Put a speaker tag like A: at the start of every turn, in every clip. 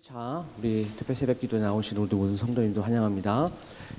A: 자, 우리 특별 새벽 기도에 나오신 우리 모든 성도님도 환영합니다.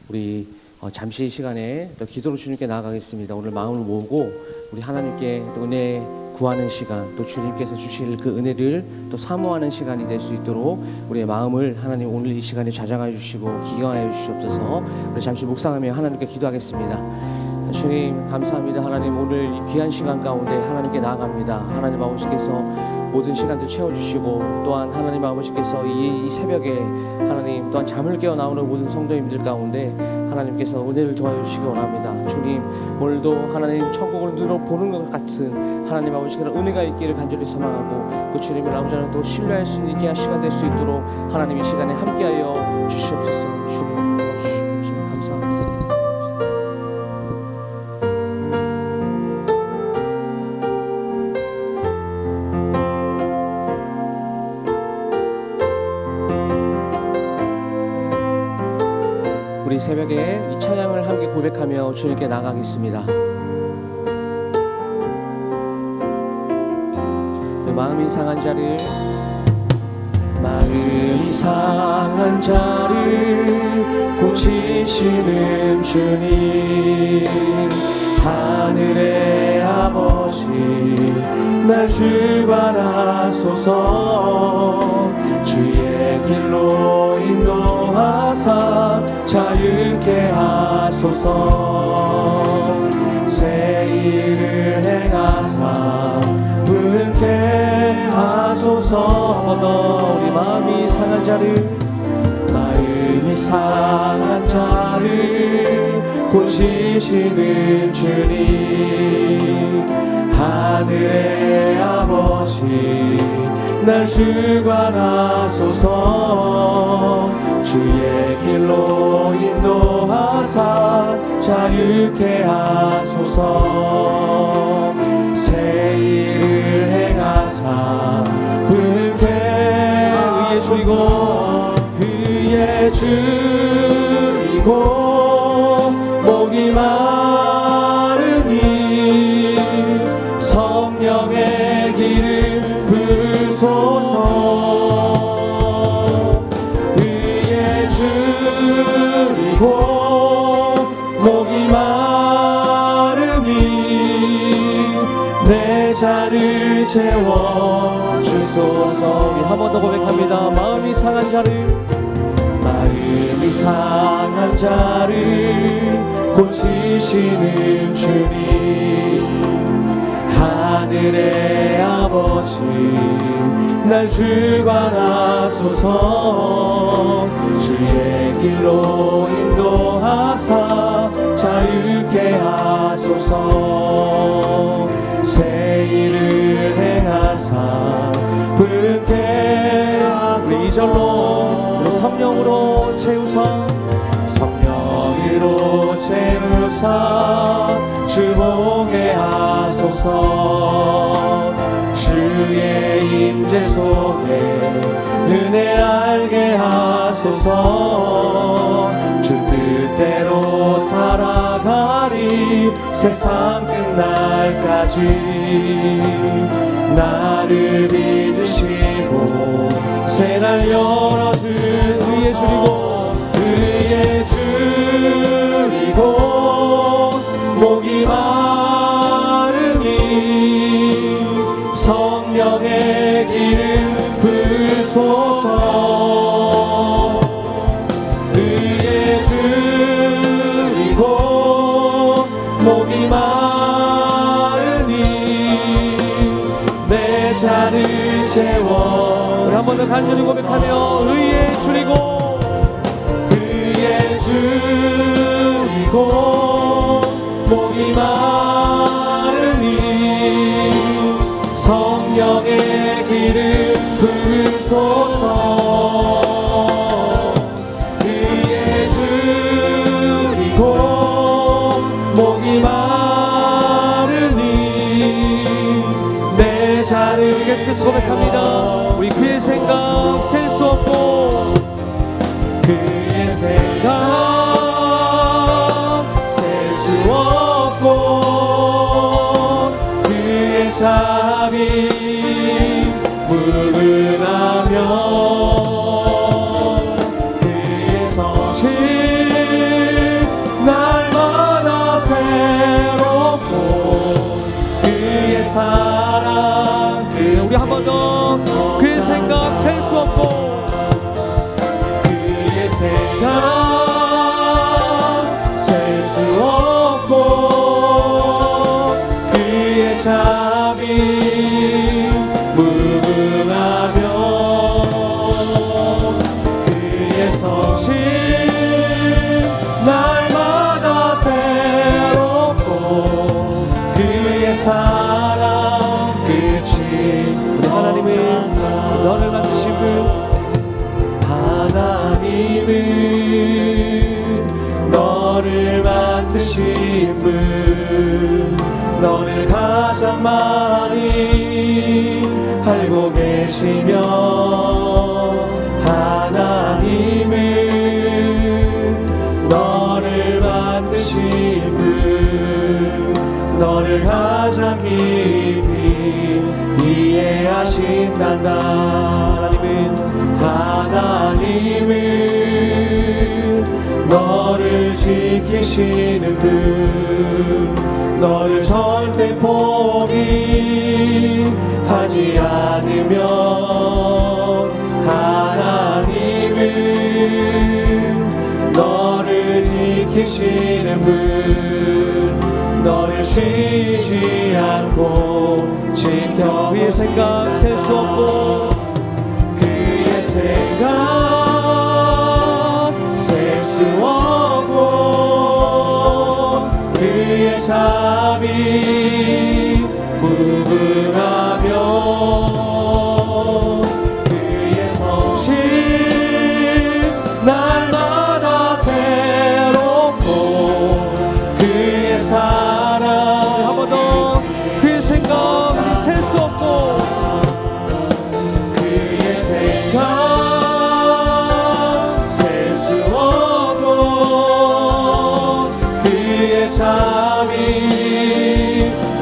A: 우리 잠시 시간에 또 기도로 주님께 나아가겠습니다. 오늘 마음을 모으고 우리 하나님께 또 은혜 구하는 시간, 또 주님께서 주실 그 은혜를 또 사모하는 시간이 될 수 있도록 우리의 마음을 하나님 오늘 이 시간에 좌장하여 주시고 기경하여 주시옵소서. 우리 잠시 묵상하며 하나님께 기도하겠습니다. 주님 감사합니다. 하나님 오늘 이 귀한 시간 가운데 하나님께 나아갑니다. 하나님 아버지께서 모든 시간들 채워주시고 또한 하나님 아버지께서 이 새벽에 하나님 또한 잠을 깨어 나오는 모든 성도님들 가운데 하나님께서 은혜를 도와주시기 원합니다. 주님 오늘도 하나님 천국을 눈으로 보는 것 같은 하나님 아버지께서 은혜가 있기를 간절히 소망하고 그 주님을 아버지는 또 신뢰할 수 있는 귀한 시간 될 수 있도록 하나님 이 시간에 함께하여 주시옵소서. 주님 도와주시고 주님 감사합니다. 우리 새벽에 이 찬양을 함께 고백하며 주님께 나가겠습니다. 마음이 상한 자를 고치시는 주님, 하늘의 아버지 날 주관하소서. 주의 길로 인도하사 자유케 하소서. 새 일을 행하사 부흥케 하소서. 한 번 더 우리 마음이 상한 자를 고치시는 주님, 하늘의 아버지 날 주관하소서. 주의 길로 인도하사 자유케 하소서. 새 일을 행하사 부흥케 의에 줄이고 목이 마르니 성령의 길을 부소서. 의에 줄이고 목이 마르니 내 잔을 채워주소서. 우리 한 번 더 고백합니다. 마음이 상한 자를 고치시는 주님, 하늘의 아버지 날 주관하소서. 주의 길로 인도하사 자유케 하소서. 새 일을 행하사 부흥케 하소서. 우리 2절로 성령으로 채우사 주봉해 하소서. 주의 임재 속에 은혜 알게 하소서. 주 뜻대로 살아가리 세상 끝날까지. 나를 믿으시고 새날 열어줄 의에 줄이고 목이 마르니 성령의 길을 부소서. 의에 줄이고 목이 마르니 내 잔을 채워. 한 번 더 간절히 고백하며 의에 줄이고 목이 마르니 성령의 길을 부소서. 의에 줄이고 목이 마르니 내 잔을 계속해서 고백합니다. 우리 그의 생각 셀 수 없고 그의 생각 없고 그의 자비 무근하며 한 번 더 그의 생각 셀 수 없고
B: 그의 생각 셀 수 없고 그의 자비 무궁하며 그의 성실 날마다 새롭고 그의 사랑 끝이
A: 하나님은 너를 만드신 분
B: 하나님은 너를 만드신 분 너를 가장 많이 알고 계시며 하나님은 너를 만드신 분 너를 가장 깊이 이해하신단다 하나님은 너를 지키시는 분 너를 절대 포기하지 않으며 하나님은 너를 지키시는 분 너를 쉬지 않고 지켜
A: 그의 생각 셀 수 없고
B: 그의 생각 셀 수 없고 그의 자비 무궁하며 그의 성실 날마다 새롭고 그의 사랑
A: 한 번 더 그의 생각 셀 수 없고
B: 그의 생각 셀 수 없고 그의 자비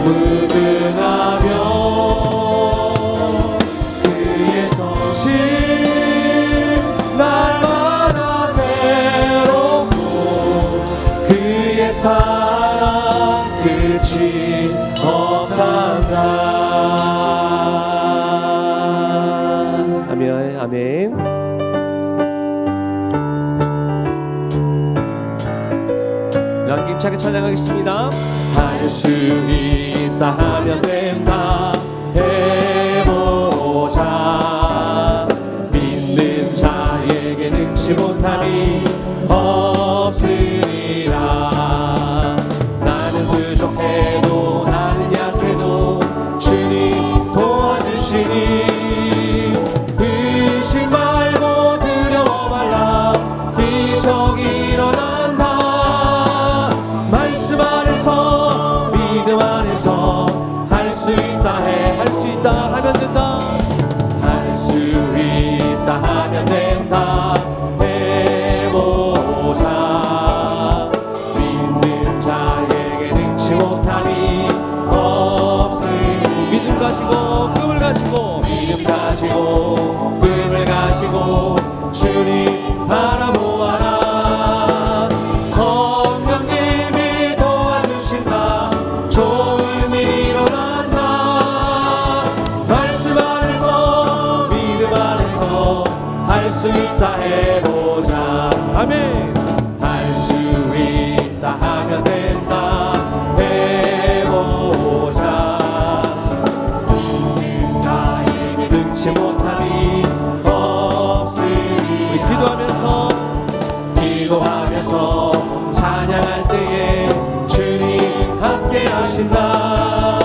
B: 무궁하며 그의 성실 날마다 새롭고 그의 사랑 끝이 없단다
A: 아멘 아멘. 이렇게 힘차게 찬양하겠습니다.
B: 할 수 있다 하면 된다 해보자 믿는 자에게 능치 못함이 없으리라 나는 부족해도 나는 약해도 주님 도와주시니 의심 말고 두려워 말라 기적이 일어난다 말씀 안에서 믿음 안에서 할 수 있다 해
A: 할 수 있다 하면 된다.
B: 할 수 있다 하면 된다 해보자 믿는 자에게 능치 못함이 없으니
A: 믿음 가지고 꿈을 가지고
B: 믿음 가지고 꿈을 가지고 주님 바라보아라 성령님이 도와주신다 좋은 일이 일어난다 말씀 안에서 믿음 안에서 할 수 있다 해보자
A: 아멘.
B: 할 수 있다 하면 된다 해보자 믿는 자에게 능치 못함이 없으리라
A: 우리
B: 기도하면서 찬양할 때에 주님 함께 하신다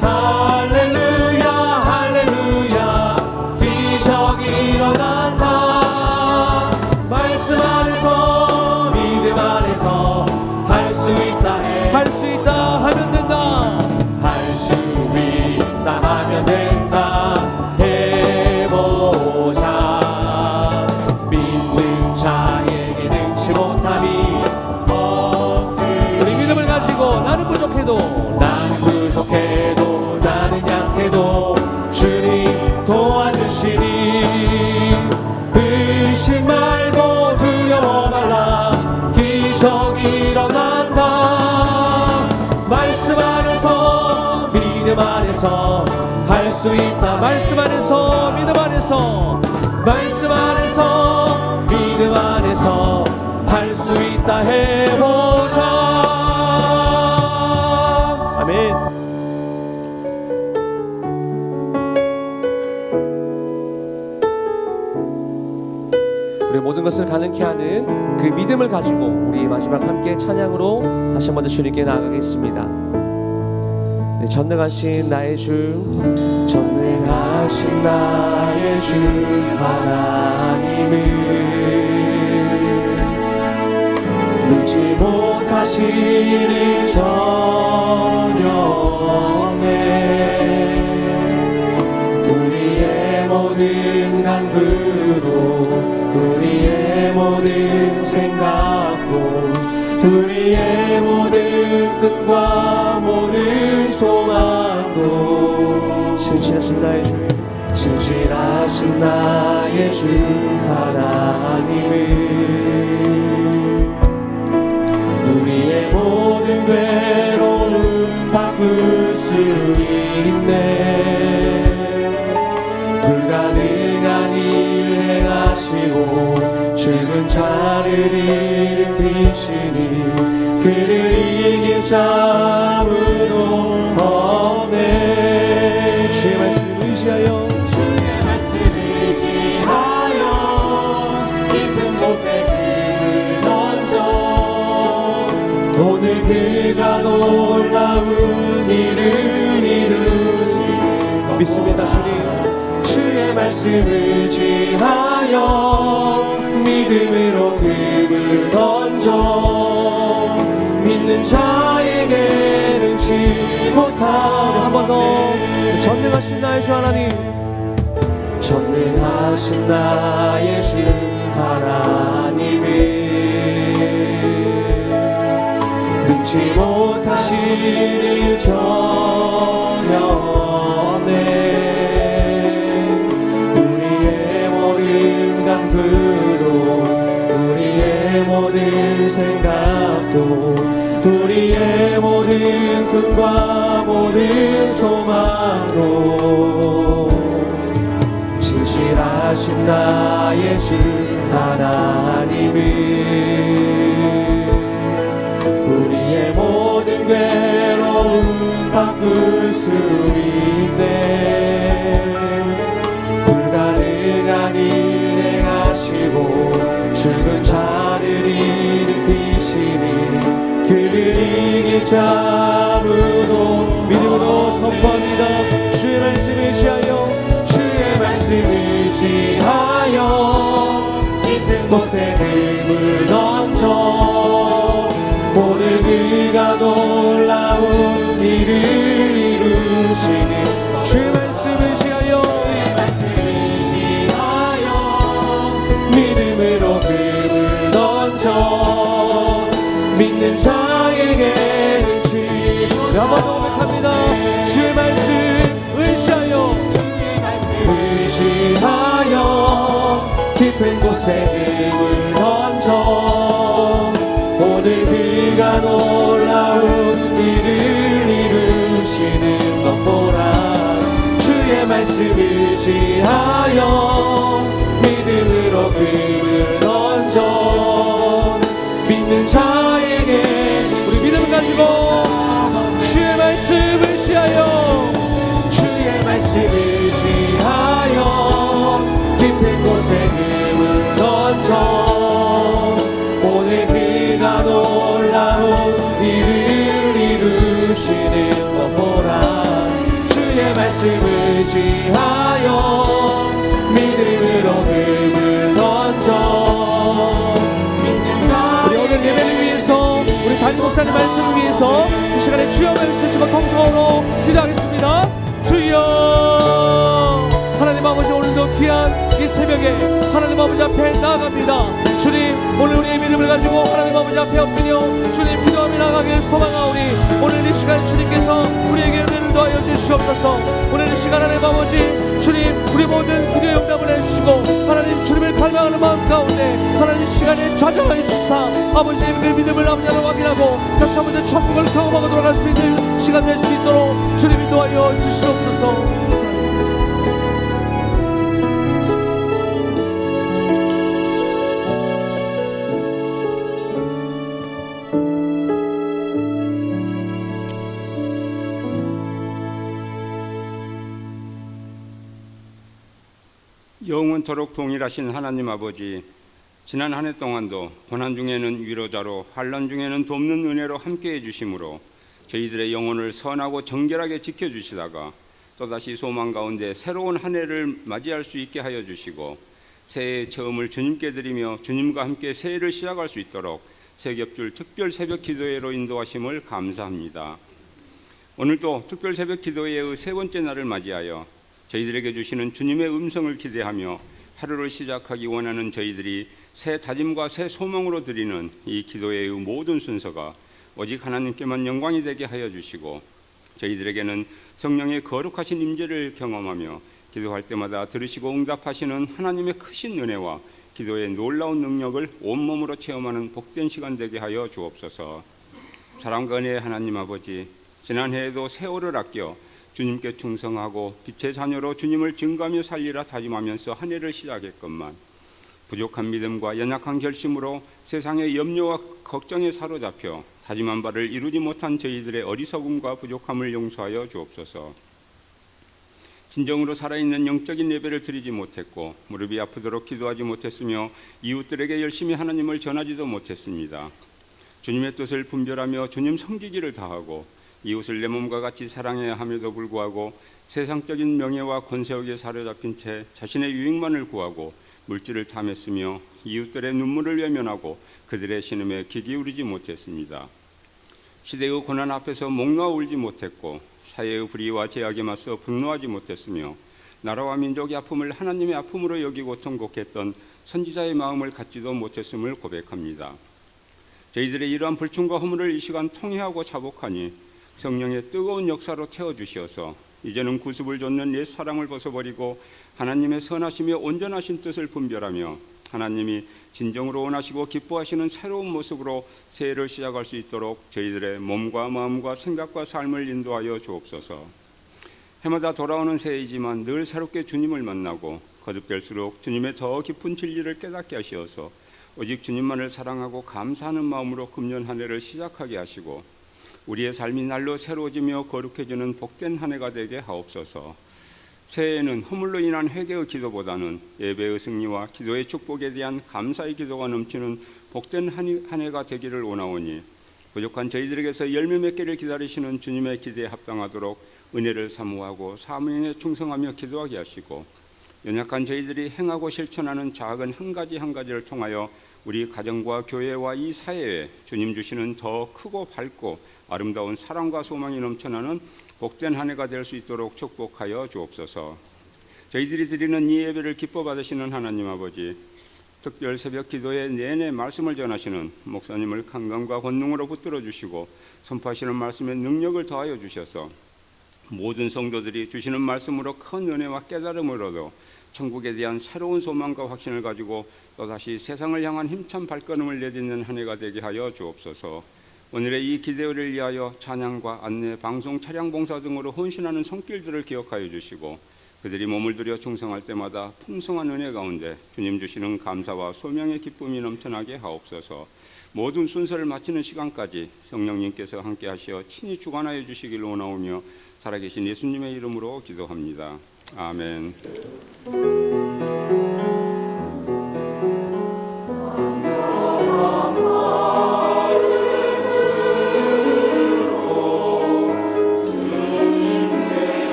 B: 할렐루야 할렐루야 기적이 일어난다 말씀 안에서 믿음 안에서 할 수 있다 해
A: 할 수 있다 하면 된다.
B: 할 수 있다 하면 된다 해보자 믿는 자에게 능치 못함이 없으리
A: 우리 믿음을 가지고 나는 부족해도
B: 나는 부족해도 나는 약해도 주님 도와주시니 의심 말고 두려워 말라 기적이 일어난다 말씀 안에서 믿음 안에서 할 수 수 있다. 말씀 안에서 믿음 안에서 말씀 안에서 믿음 안에서 할 수 있다. 해보자. 아멘. 우리 모든 것을 가능케 하는 그 믿음을 가지고 우리 마지막 함께 찬양으로 다시 한번 주님께 나아가겠습니다. 네, 전능하신 나의 주, 전능하신 나의 주 하나님을 눈치 못하시는 저녁에 우리의 모든 간구도 우리의 모든 생각도 우리의 모든 꿈과 모든 소망도 신실하신 나의 주, 신실하신 나의 주 하나님을 우리의 모든 괴로움 바꿀 수 있네. 불가능한 일 행하시고 죽은 자를 일으키시니 그를 이길 자 아무도 없네. 주의 말씀 의지하여
C: 주의 말씀 의지하여 깊은 곳에 등을 던져
B: 오늘 그가 놀라운 일을 이루시는 것 믿습니다. 주님, 주의 말씀 의지하여 믿음으로 금을 던져 믿는 자에게 능치 못하는 한 번 더 전능하신 나의 주 하나님, 전능하신 나의 주 하나님을 능치 못하시는 전혀 없네. 우리의 모든 간구도 우리의 모든 생각도 우리의 모든 꿈과 모든 소망도 신실하신 나의 주 하나님을 우리의 모든 괴로움 바꿀 수 있네. 불가능한 일 행하시고 죽은 자를 일으키시니 그를 이길 자 아무도 믿음으로 선포합니다. 주의 말씀 의지하여 주의 말씀 의지하여 깊은 곳에 금을 던져 오늘 그가 놀라운 일을 이루시는 주의 말씀 의지하여 믿음으로 금을 던져 믿는 자에게는 지금 한번 더 고백합니다. 주의 말씀 의지하여 깊은 곳에 금을 던져 오늘 그가 놀라운 일을 이루시는 것 보라. 주의 말씀 의지하여 믿음으로 금을 던져 믿는 자에게 우리 믿음을 가지고 주의 말씀 의지하여 주의 말씀 의지하여 깊은 곳에 금을 던져 오늘 그가 놀라운 일을 이루시는 것 보라. 주의 말씀 의지하여 믿음으로 금을 던져 우리 오늘 예배를 위해서 우리 담임 목사님 말씀을 위해서 이 시간에 주여 외치시고 통성으로 기도하겠습니다. 주여 하나님 아버지, 오늘도 귀한 이 새벽에 하나님 아버지 앞에 나아갑니다. 주님, 오늘 우리의 믿음을 가지고 하나님 아버지 앞에 엎드려 주님 기도하며 나가길 소망하오니 오늘 이 시간 주님께서 우리에게 은혜를 더하여 주시옵소서. 오늘 이 시간 하나님 아버지 주님, 우리 모든 기도의 응답을 해주시고 하나님 주님을 갈망하는 마음 가운데 하나님 시간에 좌정하여 주시사 아버지의 그 믿음을 아버지 하나 확인하고 다시 한번 천국을 경험하고 돌아갈 수 있는 시간 될 수 있도록 주님 인도하여 주시옵소서.
D: 영원토록 동일하신 하나님 아버지, 지난 한 해 동안도 고난 중에는 위로자로 환난 중에는 돕는 은혜로 함께해 주심으로 저희들의 영혼을 선하고 정결하게 지켜주시다가 또다시 소망 가운데 새로운 한 해를 맞이할 수 있게 하여 주시고 새해의 처음을 주님께 드리며 주님과 함께 새해를 시작할 수 있도록 새겹줄 특별 새벽 기도회로 인도하심을 감사합니다. 오늘도 특별 새벽 기도회의 세 번째 날을 맞이하여 저희들에게 주시는 주님의 음성을 기대하며 하루를 시작하기 원하는 저희들이 새 다짐과 새 소망으로 드리는 이 기도회의 모든 순서가 오직 하나님께만 영광이 되게 하여 주시고 저희들에게는 성령의 거룩하신 임재를 경험하며 기도할 때마다 들으시고 응답하시는 하나님의 크신 은혜와 기도의 놀라운 능력을 온몸으로 체험하는 복된 시간 되게 하여 주옵소서. 사랑과 은혜의 하나님 아버지, 지난 해에도 세월을 아껴 주님께 충성하고 빛의 자녀로 주님을 증거하며 살리라 다짐하면서 한 해를 시작했건만 부족한 믿음과 연약한 결심으로 세상의 염려와 걱정에 사로잡혀 다짐한 바를 이루지 못한 저희들의 어리석음과 부족함을 용서하여 주옵소서. 진정으로 살아있는 영적인 예배를 드리지 못했고 무릎이 아프도록 기도하지 못했으며 이웃들에게 열심히 하나님을 전하지도 못했습니다. 주님의 뜻을 분별하며 주님 섬기기를 다하고 이웃을 내 몸과 같이 사랑해야 함에도 불구하고 세상적인 명예와 권세욕에 사로잡힌 채 자신의 유익만을 구하고 물질을 탐했으며 이웃들의 눈물을 외면하고 그들의 신음에 귀 기울이지 못했습니다. 시대의 고난 앞에서 목 놓아 울지 못했고 사회의 불의와 제약에 맞서 분노하지 못했으며 나라와 민족의 아픔을 하나님의 아픔으로 여기고 통곡했던 선지자의 마음을 갖지도 못했음을 고백합니다. 저희들의 이러한 불충과 허물을 이 시간 통회하고 자복하니 성령의 뜨거운 역사로 태워주시어서 이제는 구습을 좇는 옛 사랑을 벗어버리고 하나님의 선하시며 온전하신 뜻을 분별하며 하나님이 진정으로 원하시고 기뻐하시는 새로운 모습으로 새해를 시작할 수 있도록 저희들의 몸과 마음과 생각과 삶을 인도하여 주옵소서. 해마다 돌아오는 새해이지만 늘 새롭게 주님을 만나고 거듭될수록 주님의 더 깊은 진리를 깨닫게 하시어서 오직 주님만을 사랑하고 감사하는 마음으로 금년 한 해를 시작하게 하시고 우리의 삶이 날로 새로워지며 거룩해지는 복된 한 해가 되게 하옵소서. 새해에는 허물로 인한 회개의 기도보다는 예배의 승리와 기도의 축복에 대한 감사의 기도가 넘치는 복된 한 해가 되기를 원하오니 부족한 저희들에게서 열매 맺기를 기다리시는 주님의 기대에 합당하도록 은혜를 사모하고 사명에 충성하며 기도하게 하시고 연약한 저희들이 행하고 실천하는 작은 한 가지 한 가지를 통하여 우리 가정과 교회와 이 사회에 주님 주시는 더 크고 밝고 아름다운 사랑과 소망이 넘쳐나는 복된 한 해가 될 수 있도록 축복하여 주옵소서. 저희들이 드리는 이 예배를 기뻐 받으시는 하나님 아버지, 특별 새벽 기도에 내내 말씀을 전하시는 목사님을 강건과 권능으로 붙들어 주시고 선포하시는 말씀에 능력을 더하여 주셔서 모든 성도들이 주시는 말씀으로 큰 은혜와 깨달음을 얻어 천국에 대한 새로운 소망과 확신을 가지고 또다시 세상을 향한 힘찬 발걸음을 내딛는 한 해가 되게 하여 주옵소서. 오늘의 이 기대를 위하여 찬양과 안내, 방송, 차량 봉사 등으로 헌신하는 손길들을 기억하여 주시고 그들이 몸을 들여 충성할 때마다 풍성한 은혜 가운데 주님 주시는 감사와 소명의 기쁨이 넘쳐나게 하옵소서. 모든 순서를 마치는 시간까지 성령님께서 함께 하시어 친히 주관하여 주시기를 원하오며 살아계신 예수님의 이름으로 기도합니다. 아멘.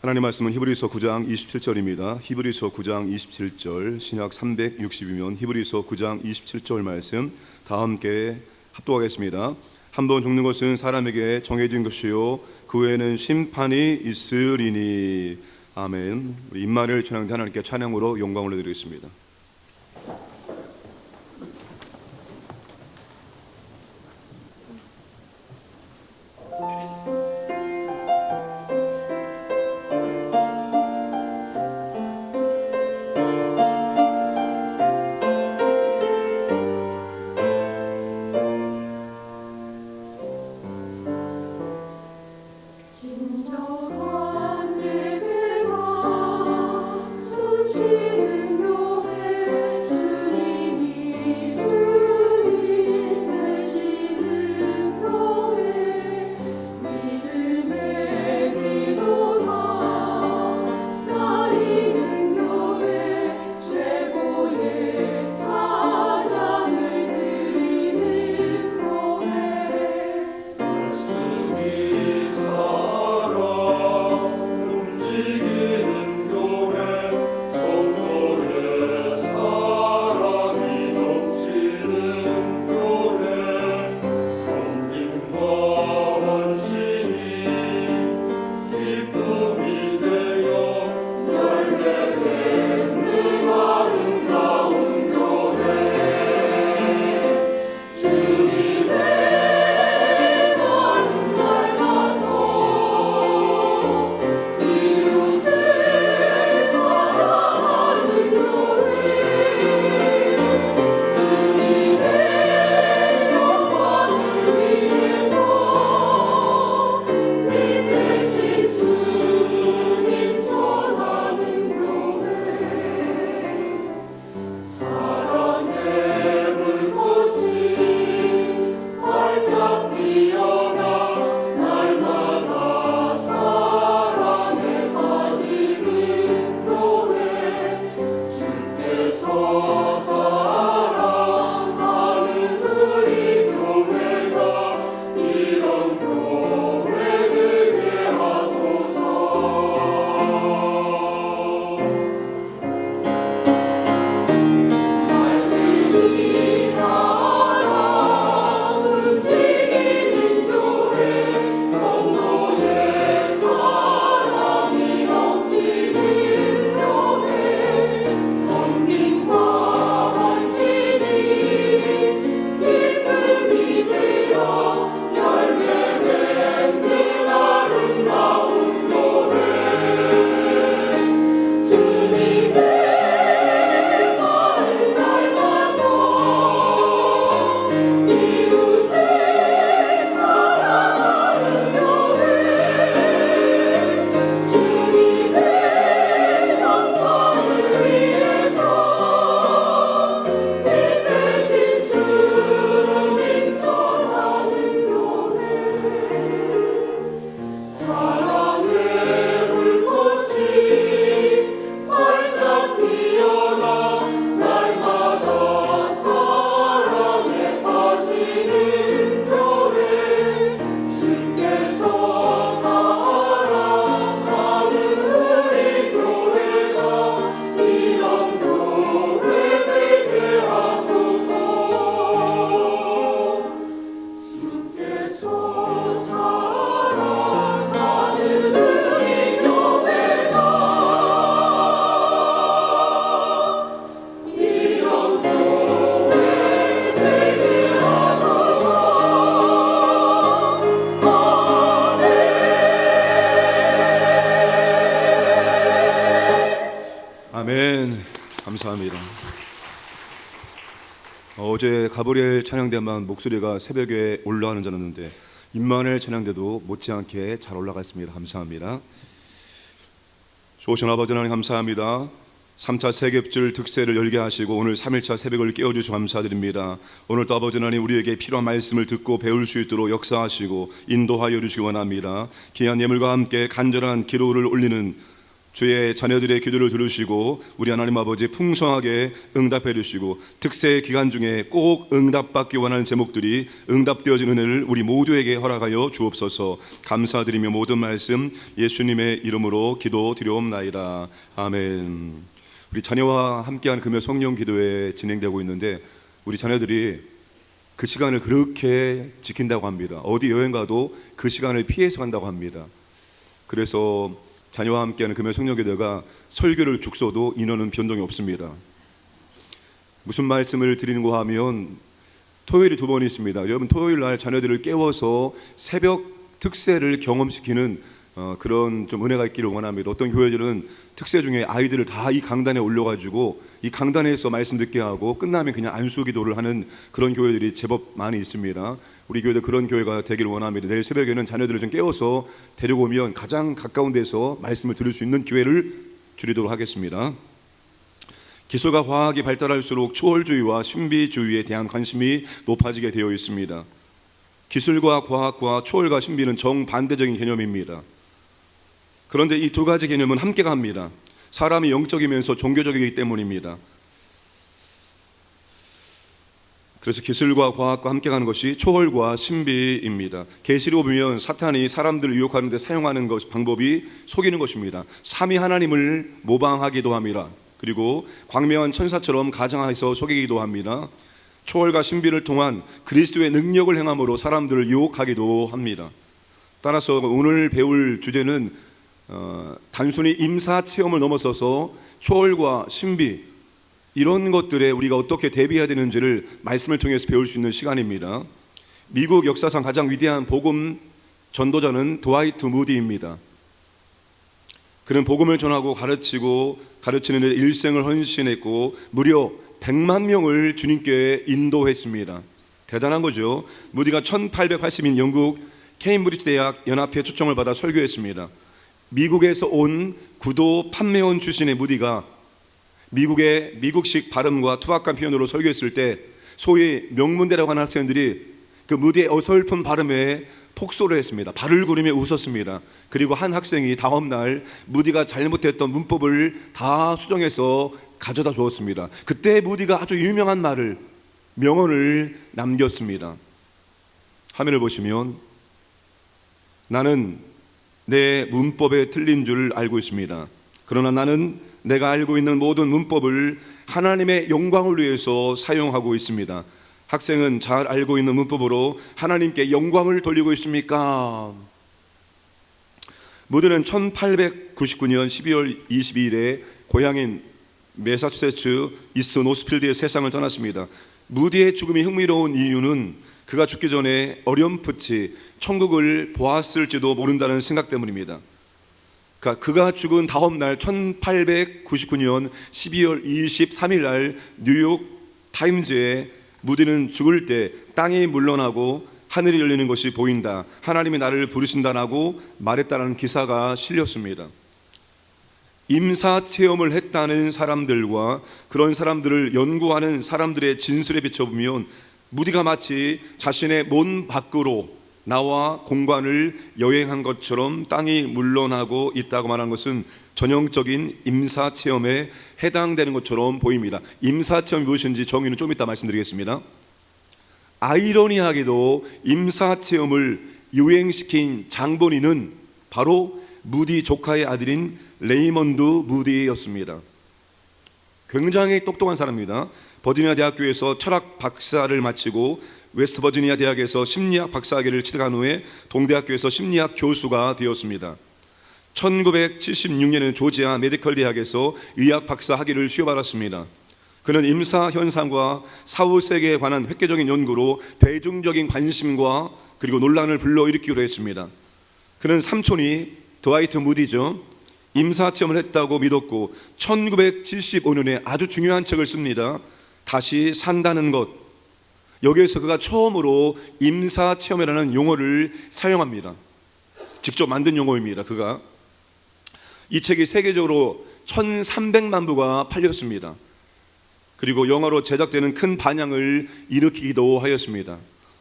E: 하나님 말씀은 히브리서 9장 27절입니다. 히브리서 9장 27절, 신약 360이면 히브리서 9장 27절 말씀 다 함께 합독하겠습니다. 한 번 죽는 것은 사람에게 정해진 것이요 그 후에는 심판이 있으리니. 아멘. 우리 임마누엘 찬양대 하나님께 찬양으로 영광을 드리겠습니다. 아멘. 감사합니다. 어제 가브리엘 찬양대만 목소리가 새벽에 올라가는 줄 알았는데 임마누엘 찬양대도 못지않게 잘 올라갔습니다. 감사합니다. 좋으신 아버지 하나님 감사합니다. 3차 세ገብ절 득세를 열게 하시고 오늘 3일차 새벽을 깨워주셔서 감사드립니다. 오늘도 아버지 하나님 우리에게 필요한 말씀을 듣고 배울 수 있도록 역사하시고 인도하여 주시기 원합니다. 귀한 예물과 함께 간절한 기도를 올리는 주의 자녀들의 기도를 들으시고 우리 하나님 아버지 풍성하게 응답해 주시고 특세 기간 중에 꼭 응답받기 원하는 제목들이 응답되어지는 은혜를 우리 모두에게 허락하여 주옵소서. 감사드리며 모든 말씀 예수님의 이름으로 기도드리옵나이다. 아멘. 우리 자녀와 함께한 금요 성령 기도회 진행되고 있는데 우리 자녀들이 그 시간을 그렇게 지킨다고 합니다. 어디 여행 가도 그 시간을 피해서 간다고 합니다. 그래서 자녀와 함께하는 금요 성령 기도회가 설교를 죽서도 인원은 변동이 없습니다. 무슨 말씀을 드리는가 하면 토요일이 2번 있습니다. 여러분 토요일 날 자녀들을 깨워서 새벽 특세를 경험시키는 그런 좀 은혜가 있기를 원합니다. 어떤 교회들은 특세 중에 아이들을 다 이 강단에 올려가지고 이 강단에서 말씀 듣게 하고 끝나면 그냥 안수 기도를 하는 그런 교회들이 제법 많이 있습니다. 우리 교회도 그런 교회가 되기를 원합니다. 내일 새벽에는 자녀들을 좀 깨워서 데려오면 가장 가까운 데서 말씀을 들을 수 있는 기회를 줄이도록 하겠습니다. 기술과 과학이 발달할수록 초월주의와 신비주의에 대한 관심이 높아지게 되어 있습니다. 기술과 과학과 초월과 신비는 정반대적인 개념입니다. 그런데 이 두 가지 개념은 함께 갑니다. 사람이 영적이면서 종교적이기 때문입니다. 그래서 기술과 과학과 함께 가는 것이 초월과 신비입니다. 계시록 보면 사탄이 사람들을 유혹하는 데 사용하는 방법이 속이는 것입니다. 삼위 하나님을 모방하기도 합니다. 그리고 광명한 천사처럼 가장해서 속이기도 합니다. 초월과 신비를 통한 그리스도의 능력을 행함으로 사람들을 유혹하기도 합니다. 따라서 오늘 배울 주제는 단순히 임사 체험을 넘어서서 초월과 신비 이런 것들에 우리가 어떻게 대비해야 되는지를 말씀을 통해서 배울 수 있는 시간입니다. 미국 역사상 가장 위대한 복음 전도자는 드와이트 무디입니다. 그는 복음을 전하고 가르치는 데 일생을 헌신했고 무려 100만 명을 주님께 인도했습니다. 대단한 거죠. 무디가 1880년 영국 케임브리지 대학 연합회 초청을 받아 설교했습니다. 미국에서 온 구도 판매원 출신의 무디가 미국의 미국식 발음과 투박한 표현으로 설교했을 때 소위 명문대라고 하는 학생들이 그 무디의 어설픈 발음에 폭소를 했습니다. 발을 구르며 웃었습니다. 그리고 한 학생이 다음날 무디가 잘못했던 문법을 다 수정해서 가져다 주었습니다. 그때 무디가 아주 유명한 명언을 남겼습니다. 화면을 보시면 나는 내 문법에 틀린 줄 알고 있습니다. 그러나 나는 내가 알고 있는 모든 문법을 하나님의 영광을 위해서 사용하고 있습니다. 학생은 잘 알고 있는 문법으로 하나님께 영광을 돌리고 있습니까? 무디는 1899년 12월 22일에 고향인 매사추세츠 이스트 노스필드의 세상을 떠났습니다. 무디의 죽음이 흥미로운 이유는 그가 죽기 전에 어렴풋이 천국을 보았을지도 모른다는 생각 때문입니다. 그가 죽은 다음 날 1899년 12월 23일 날 뉴욕 타임즈에 무디는 죽을 때 땅이 물러나고 하늘이 열리는 것이 보인다. 하나님이 나를 부르신다라고 말했다는 기사가 실렸습니다. 임사 체험을 했다는 사람들과 그런 사람들을 연구하는 사람들의 진술에 비춰보면 무디가 마치 자신의 몸 밖으로 나와 공간을 여행한 것처럼 땅이 물러나고 있다고 말한 것은 전형적인 임사 체험에 해당되는 것처럼 보입니다. 임사 체험이 무엇인지 정의는 좀 이따 말씀드리겠습니다. 아이러니하게도 임사 체험을 유행시킨 장본인은 바로 무디 조카의 아들인 레이먼드 무디였습니다. 굉장히 똑똑한 사람입니다. 버지니아 대학교에서 철학 박사를 마치고 웨스트 버지니아 대학에서 심리학 박사학위를 취득한 후에 동대학교에서 심리학 교수가 되었습니다. 1976년에는 조지아 메디컬 대학에서 의학 박사 학위를 수여받았습니다. 그는 임사 현상과 사후 세계에 관한 획기적인 연구로 대중적인 관심과 그리고 논란을 불러일으키기로 했습니다. 그는 삼촌이 드와이트 무디죠. 임사체험을 했다고 믿었고 1975년에 아주 중요한 책을 씁니다. 다시 산다는 것. 여기에서 그가 처음으로 임사체험이라는 용어를 사용합니다. 직접 만든 용어입니다. 그가 이 책이 세계적으로 1300만 부가 팔렸습니다. 그리고 영화로 제작되는 큰 반향을 일으키기도 하였습니다.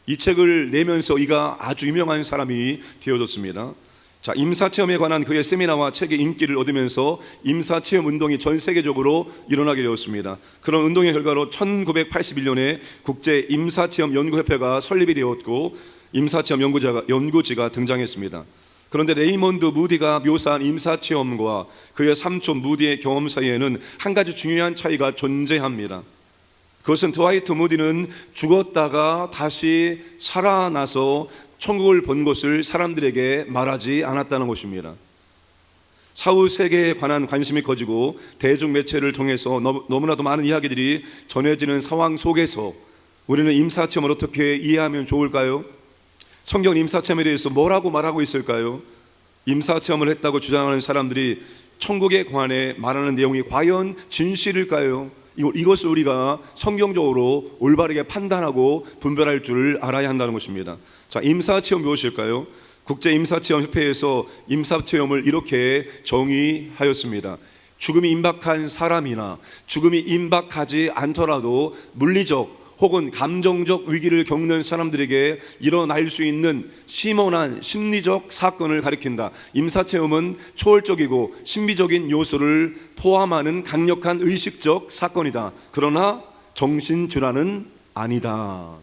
E: 이 책을 내면서 이가 아주 유명한 사람이 되어졌습니다. 자, 임사체험에 관한 그의 세미나와 책의 인기를 얻으면서 임사체험 운동이 전 세계적으로 일어나게 되었습니다. 그런 운동의 결과로 1981년에 국제 임사체험 연구협회가 설립이 되었고 임사체험 연구지가 등장했습니다. 그런데 레이먼드 무디가 묘사한 임사체험과 그의 삼촌 무디의 경험 사이에는 한 가지 중요한 차이가 존재합니다. 그것은 드와이트 무디는 죽었다가 다시 살아나서 천국을 본 것을 사람들에게 말하지 않았다는 것입니다. 사후 세계에 관한 관심이 커지고 대중 매체를 통해서 너무나도 많은 이야기들이 전해지는 상황 속에서 우리는 임사체험을 어떻게 이해하면 좋을까요? 성경 임사체험에 대해서 뭐라고 말하고 있을까요? 임사체험을 했다고 주장하는 사람들이 천국에 관해 말하는 내용이 과연 진실일까요? 이것을 우리가 성경적으로 올바르게 판단하고 분별할 줄 알아야 한다는 것입니다. 자, 임사체험 무엇일까요? 국제 임사체험 협회에서 임사체험을 이렇게 정의하였습니다. 죽음이 임박한 사람이나 죽음이 임박하지 않더라도 물리적 혹은 감정적 위기를 겪는 사람들에게 일어날 수 있는 심오한 심리적 사건을 가리킨다. 임사체험은 초월적이고 신비적인 요소를 포함하는 강력한 의식적 사건이다. 그러나 정신질환은 아니다.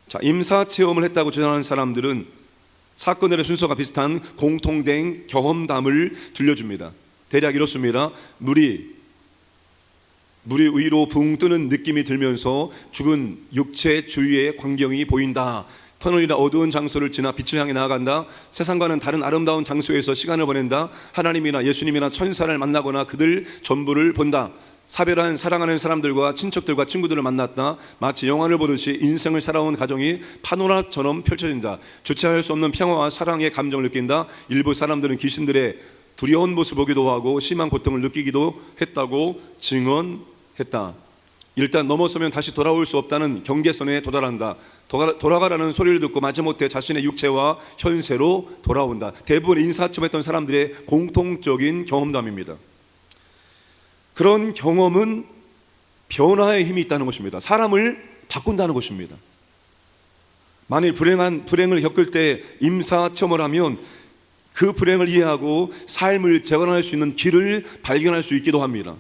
E: 자, 임사체험을 했다고 주장하는 사람들은 사건들의 순서가 비슷한 공통된 경험담을 들려줍니다. 대략 이렇습니다. 물이 위로 붕 뜨는 느낌이 들면서 죽은 육체 주위의 광경이 보인다. 터널이나 어두운 장소를 지나 빛을 향해 나아간다. 세상과는 다른 아름다운 장소에서 시간을 보낸다. 하나님이나 예수님이나 천사를 만나거나 그들 전부를 본다. 사별한 사랑하는 사람들과 친척들과 친구들을 만났다. 마치 영화를 보듯이 인생을 살아온 가정이 파노라처럼 펼쳐진다. 주체할 수 없는 평화와 사랑의 감정을 느낀다. 일부 사람들은 귀신들의 두려운 모습을 보기도 하고 심한 고통을 느끼기도 했다고 증언했다. 일단 넘어서면 다시 돌아올 수 없다는 경계선에 도달한다. 돌아가라는 소리를 듣고 마지못해 자신의 육체와 현세로 돌아온다. 대부분 인사체험했던 사람들의 공통적인 경험담입니다. 그런 경험은 변화의 힘이 있다는 것입니다. 사람을 바꾼다는 것입니다. 만일 불행을 겪을 때 임사체험을 하면 그 불행을 이해하고 삶을 재건할 수 있는 길을 발견할 수 있기도 합니다.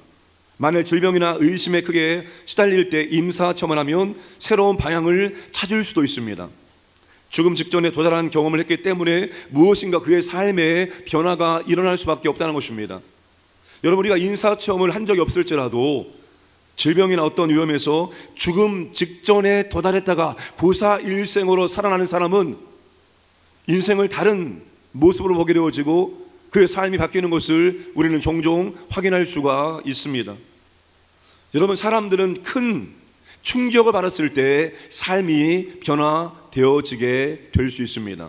E: 만일 질병이나 의심에 크게 시달릴 때 임사체험을 하면 새로운 방향을 찾을 수도 있습니다. 죽음 직전에 도달한 경험을 했기 때문에 무엇인가 그의 삶에 변화가 일어날 수밖에 없다는 것입니다. 여러분, 우리가 임사체험을 한 적이 없을지라도 질병이나 어떤 위험에서 죽음 직전에 도달했다가 구사일생으로 살아나는 사람은 인생을 다른 모습으로 보게 되어지고 그의 삶이 바뀌는 것을 우리는 종종 확인할 수가 있습니다. 여러분, 사람들은 큰 충격을 받았을 때 삶이 변화되어지게 될 수 있습니다.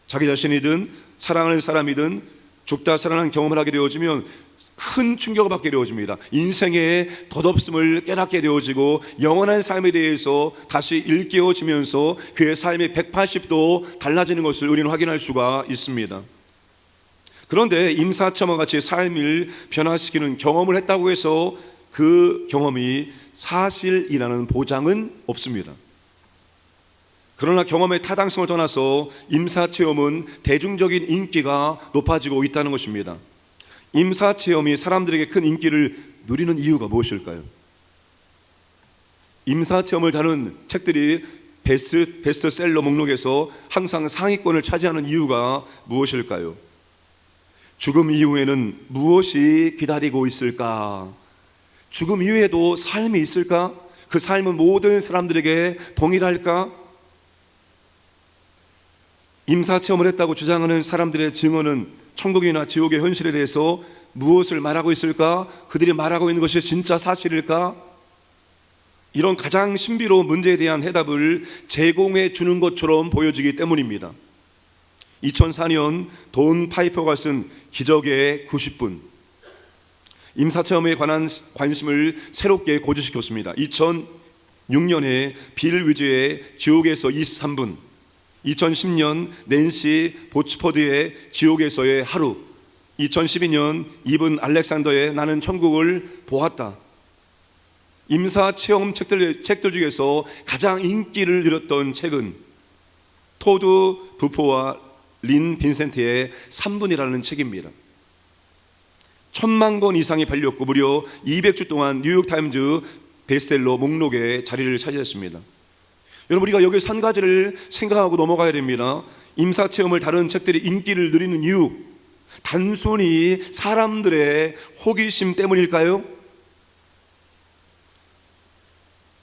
E: 자기 자신이든 사랑하는 사람이든 죽다 살아난 경험을 하게 되어지면 큰 충격을 받게 되어집니다. 인생의 덧없음을 깨닫게 되어지고 영원한 삶에 대해서 다시 일깨워지면서 그의 삶이 180도 달라지는 것을 우리는 확인할 수가 있습니다. 그런데 임사체험과 같이 삶을 변화시키는 경험을 했다고 해서 그 경험이 사실이라는 보장은 없습니다. 그러나 경험의 타당성을 떠나서 임사체험은 대중적인 인기가 높아지고 있다는 것입니다. 임사체험이 사람들에게 큰 인기를 누리는 이유가 무엇일까요? 임사체험을 다룬 책들이 베스트셀러 목록에서 항상 상위권을 차지하는 이유가 무엇일까요? 죽음 이후에는 무엇이 기다리고 있을까? 죽음 이후에도 삶이 있을까? 그 삶은 모든 사람들에게 동일할까? 임사체험을 했다고 주장하는 사람들의 증언은 천국이나 지옥의 현실에 대해서 무엇을 말하고 있을까? 그들이 말하고 있는 것이 진짜 사실일까? 이런 가장 신비로운 문제에 대한 해답을 제공해 주는 것처럼 보여지기 때문입니다. 2004년 돈 파이퍼가 쓴 기적의 90분, 임사체험에 관한 관심을 새롭게 고조시켰습니다. 2006년에 빌 위즈의 지옥에서 23분, 2010년 낸시 보츠퍼드의 지옥에서의 하루, 2012년 이븐 알렉산더의 나는 천국을 보았다. 임사체험 책들 중에서 가장 인기를 누렸던 책은 토드 부포와 린 빈센트의 3분이라는 책입니다. 1000만 권 이상이 팔렸고 무려 200주 동안 뉴욕타임즈 베스트셀러 목록에 자리를 차지했습니다. 여러분, 우리가 여기서 한 가지를 생각하고 넘어가야 됩니다. 임사체험을 다룬 책들이 인기를 누리는 이유, 단순히 사람들의 호기심 때문일까요?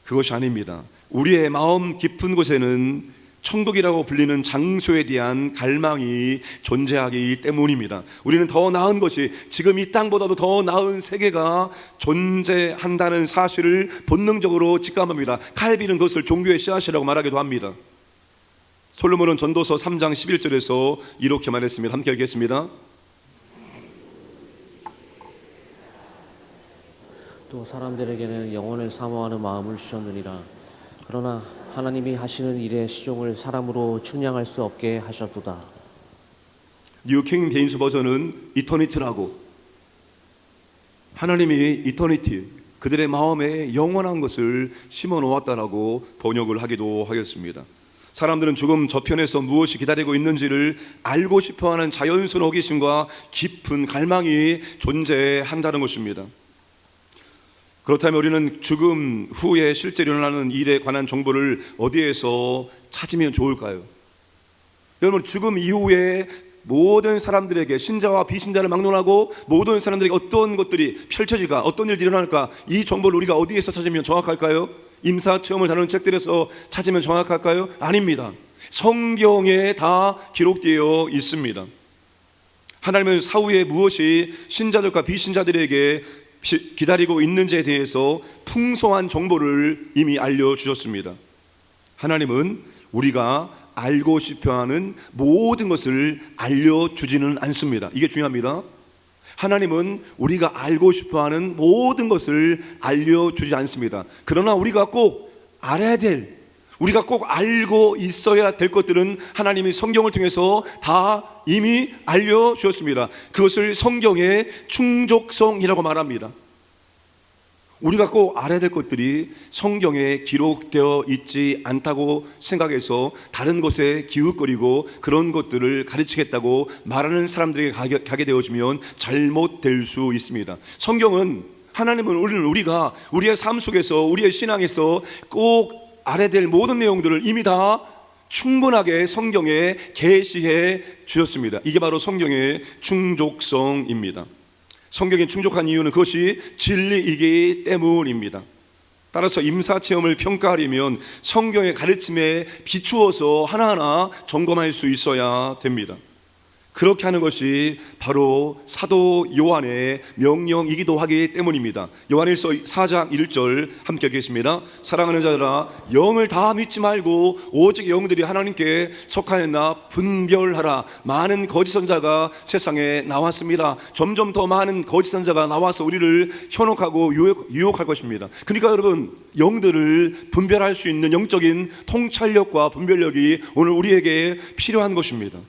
E: 그것이 아닙니다. 우리의 마음 깊은 곳에는 천국이라고 불리는 장소에 대한 갈망이 존재하기 때문입니다. 우리는 더 나은 것이, 지금 이 땅보다도 더 나은 세계가 존재한다는 사실을 본능적으로 직감합니다. 칼빈은 그것을 종교의 씨앗이라고 말하기도 합니다. 솔로몬은 전도서 3장 11절에서 이렇게 말했습니다. 함께 읽겠습니다.
A: 또 사람들에게는 영혼을 사모하는 마음을 주셨느니라. 그러나 하나님이 하시는 일의 시종을 사람으로 측량할 수 없게 하셨도다.
E: 뉴 킹 제임스 버전은 이터니티라고, 하나님이 이터니티, 그들의 마음에 영원한 것을 심어 놓았다라고 번역을 하기도 하겠습니다. 사람들은 죽음 저편에서 무엇이 기다리고 있는지를 알고 싶어하는 자연스러운 호기심과 깊은 갈망이 존재한다는 것입니다. 그렇다면 우리는 죽음 후에 실제로 일어나는 일에 관한 정보를 어디에서 찾으면 좋을까요? 여러분, 죽음 이후에 모든 사람들에게, 신자와 비신자를 막론하고 모든 사람들에게 어떤 것들이 펼쳐질까, 어떤 일들이 일어날까, 이 정보를 우리가 어디에서 찾으면 정확할까요? 임사체험을 다루는 책들에서 찾으면 정확할까요? 아닙니다. 성경에 다 기록되어 있습니다. 하나님은 사후에 무엇이 신자들과 비신자들에게 기다리고 있는지에 대해서 풍성한 정보를 이미 알려주셨습니다. 하나님은 우리가 알고 싶어하는 모든 것을 알려주지는 않습니다. 이게 중요합니다. 하나님은 우리가 알고 싶어하는 모든 것을 알려주지 않습니다. 그러나 우리가 꼭 알아야 될, 우리가 꼭 알고 있어야 될 것들은 하나님이 성경을 통해서 다 이미 알려주셨습니다. 그것을 성경의 충족성이라고 말합니다. 우리가 꼭 알아야 될 것들이 성경에 기록되어 있지 않다고 생각해서 다른 곳에 기웃거리고 그런 것들을 가르치겠다고 말하는 사람들에게 가게 되어지면 잘못될 수 있습니다. 성경은, 하나님은 우리가 우리의 삶 속에서, 우리의 신앙에서 꼭 알아야 될 모든 내용들을 이미 다 충분하게 성경에 계시해 주셨습니다. 이게 바로 성경의 충족성입니다. 성경에 충족한 이유는 그것이 진리이기 때문입니다. 따라서 임사체험을 평가하려면 성경의 가르침에 비추어서 하나하나 점검할 수 있어야 됩니다. 그렇게 하는 것이 바로 사도 요한의 명령이기도 하기 때문입니다. 요한일서 4장 1절 함께 읽겠습니다. 사랑하는 자들아, 영을 다 믿지 말고 오직 영들이 하나님께 속하였나 분별하라. 많은 거짓 선자가 세상에 나왔습니다. 점점 더 많은 거짓 선자가 나와서 우리를 현혹하고 유혹할 것입니다. 그러니까 여러분, 영들을 분별할 수 있는 영적인 통찰력과 분별력이 오늘 우리에게 필요한 것입니다.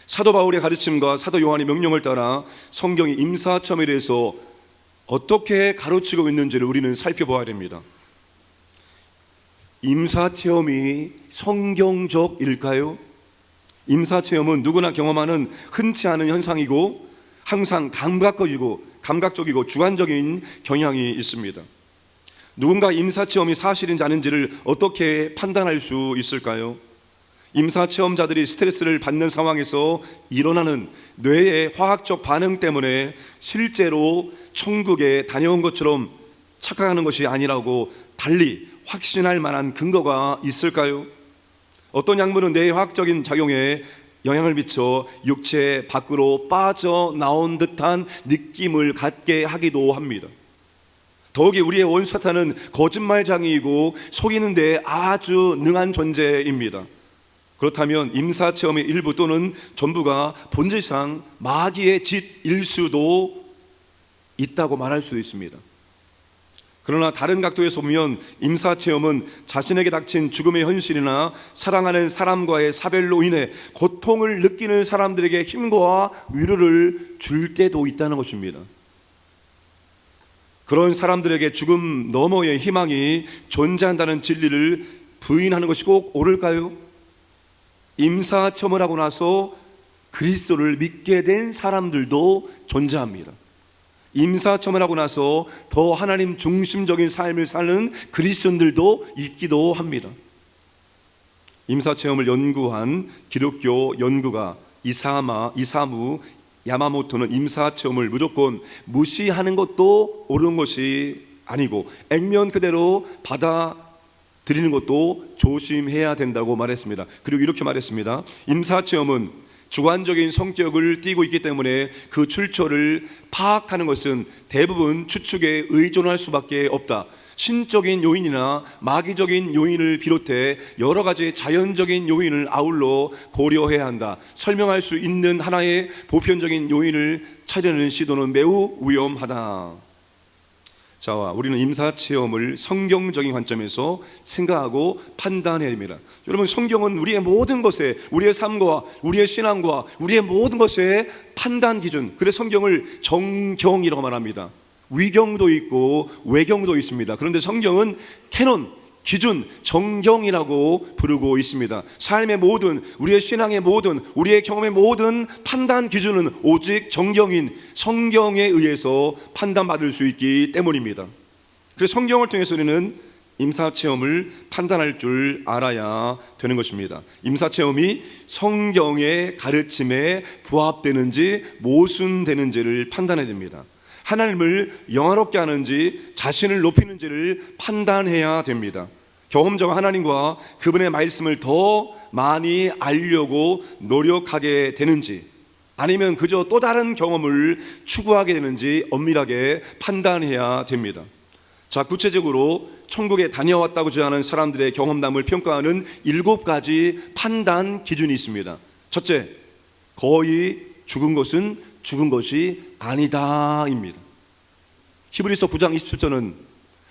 E: 사도 바울의 가르침과 사도 요한의 명령을 따라 성경이 임사체험에 대해서 어떻게 가르치고 있는지를 우리는 살펴보아야 됩니다. 임사체험이 성경적일까요? 임사체험은 누구나 경험하는 흔치 않은 현상이고 항상 감각적이고 주관적인 경향이 있습니다. 누군가 임사체험이 사실인지 아닌지를 어떻게 판단할 수 있을까요? 임사체험자들이 스트레스를 받는 상황에서 일어나는 뇌의 화학적 반응 때문에 실제로 천국에 다녀온 것처럼 착각하는 것이 아니라고 달리 확신할 만한 근거가 있을까요? 어떤 약물은 뇌의 화학적인 작용에 영향을 미쳐 육체 밖으로 빠져나온 듯한 느낌을 갖게 하기도 합니다. 더욱이 우리의 원수 사탄은 거짓말장이이고 속이는 데 아주 능한 존재입니다. 그렇다면 임사체험의 일부 또는 전부가 본질상 마귀의 짓일 수도 있다고 말할 수도 있습니다. 그러나 다른 각도에서 보면 임사체험은 자신에게 닥친 죽음의 현실이나 사랑하는 사람과의 사별로 인해 고통을 느끼는 사람들에게 힘과 위로를 줄 때도 있다는 것입니다. 그런 사람들에게 죽음 너머의 희망이 존재한다는 진리를 부인하는 것이 꼭 옳을까요? 임사체험을 하고 나서 그리스도를 믿게 된 사람들도 존재합니다. 임사체험을 하고 나서 더 하나님 중심적인 삶을 사는 그리스도인들도 있기도 합니다. 임사체험을 연구한 기독교 연구가 이사무 야마모토는 임사체험을 무조건 무시하는 것도 옳은 것이 아니고 액면 그대로 받아들이는 것도 조심해야 된다고 말했습니다. 그리고 이렇게 말했습니다. 임사체험은 주관적인 성격을 띠고 있기 때문에 그 출처를 파악하는 것은 대부분 추측에 의존할 수밖에 없다. 신적인 요인이나 마귀적인 요인을 비롯해 여러 가지 자연적인 요인을 아울러 고려해야 한다. 설명할 수 있는 하나의 보편적인 요인을 찾으려는 시도는 매우 위험하다. 자, 우리는 임사체험을 성경적인 관점에서 생각하고 판단해야 됩니다. 여러분, 성경은 우리의 모든 것에, 우리의 삶과 우리의 신앙과 우리의 모든 것의 판단 기준, 그래서 성경을 정경이라고 말합니다. 위경도 있고 외경도 있습니다. 그런데 성경은 캐논, 기준, 정경이라고 부르고 있습니다. 삶의 모든, 우리의 신앙의 모든, 우리의 경험의 모든 판단 기준은 오직 정경인 성경에 의해서 판단받을 수 있기 때문입니다. 그래서 성경을 통해서 우리는 임사체험을 판단할 줄 알아야 되는 것입니다. 임사체험이 성경의 가르침에 부합되는지 모순되는지를 판단해야 됩니다. 하나님을 영화롭게 하는지 자신을 높이는지를 판단해야 됩니다. 경험자가 하나님과 그분의 말씀을 더 많이 알려고 노력하게 되는지, 아니면 그저 또 다른 경험을 추구하게 되는지 엄밀하게 판단해야 됩니다. 자, 구체적으로 천국에 다녀왔다고 주장하는 사람들의 경험담을 평가하는 7가지 판단 기준이 있습니다. 첫째, 거의 죽은 것은 죽은 것이 아니다입니다. 히브리서 9장 27절은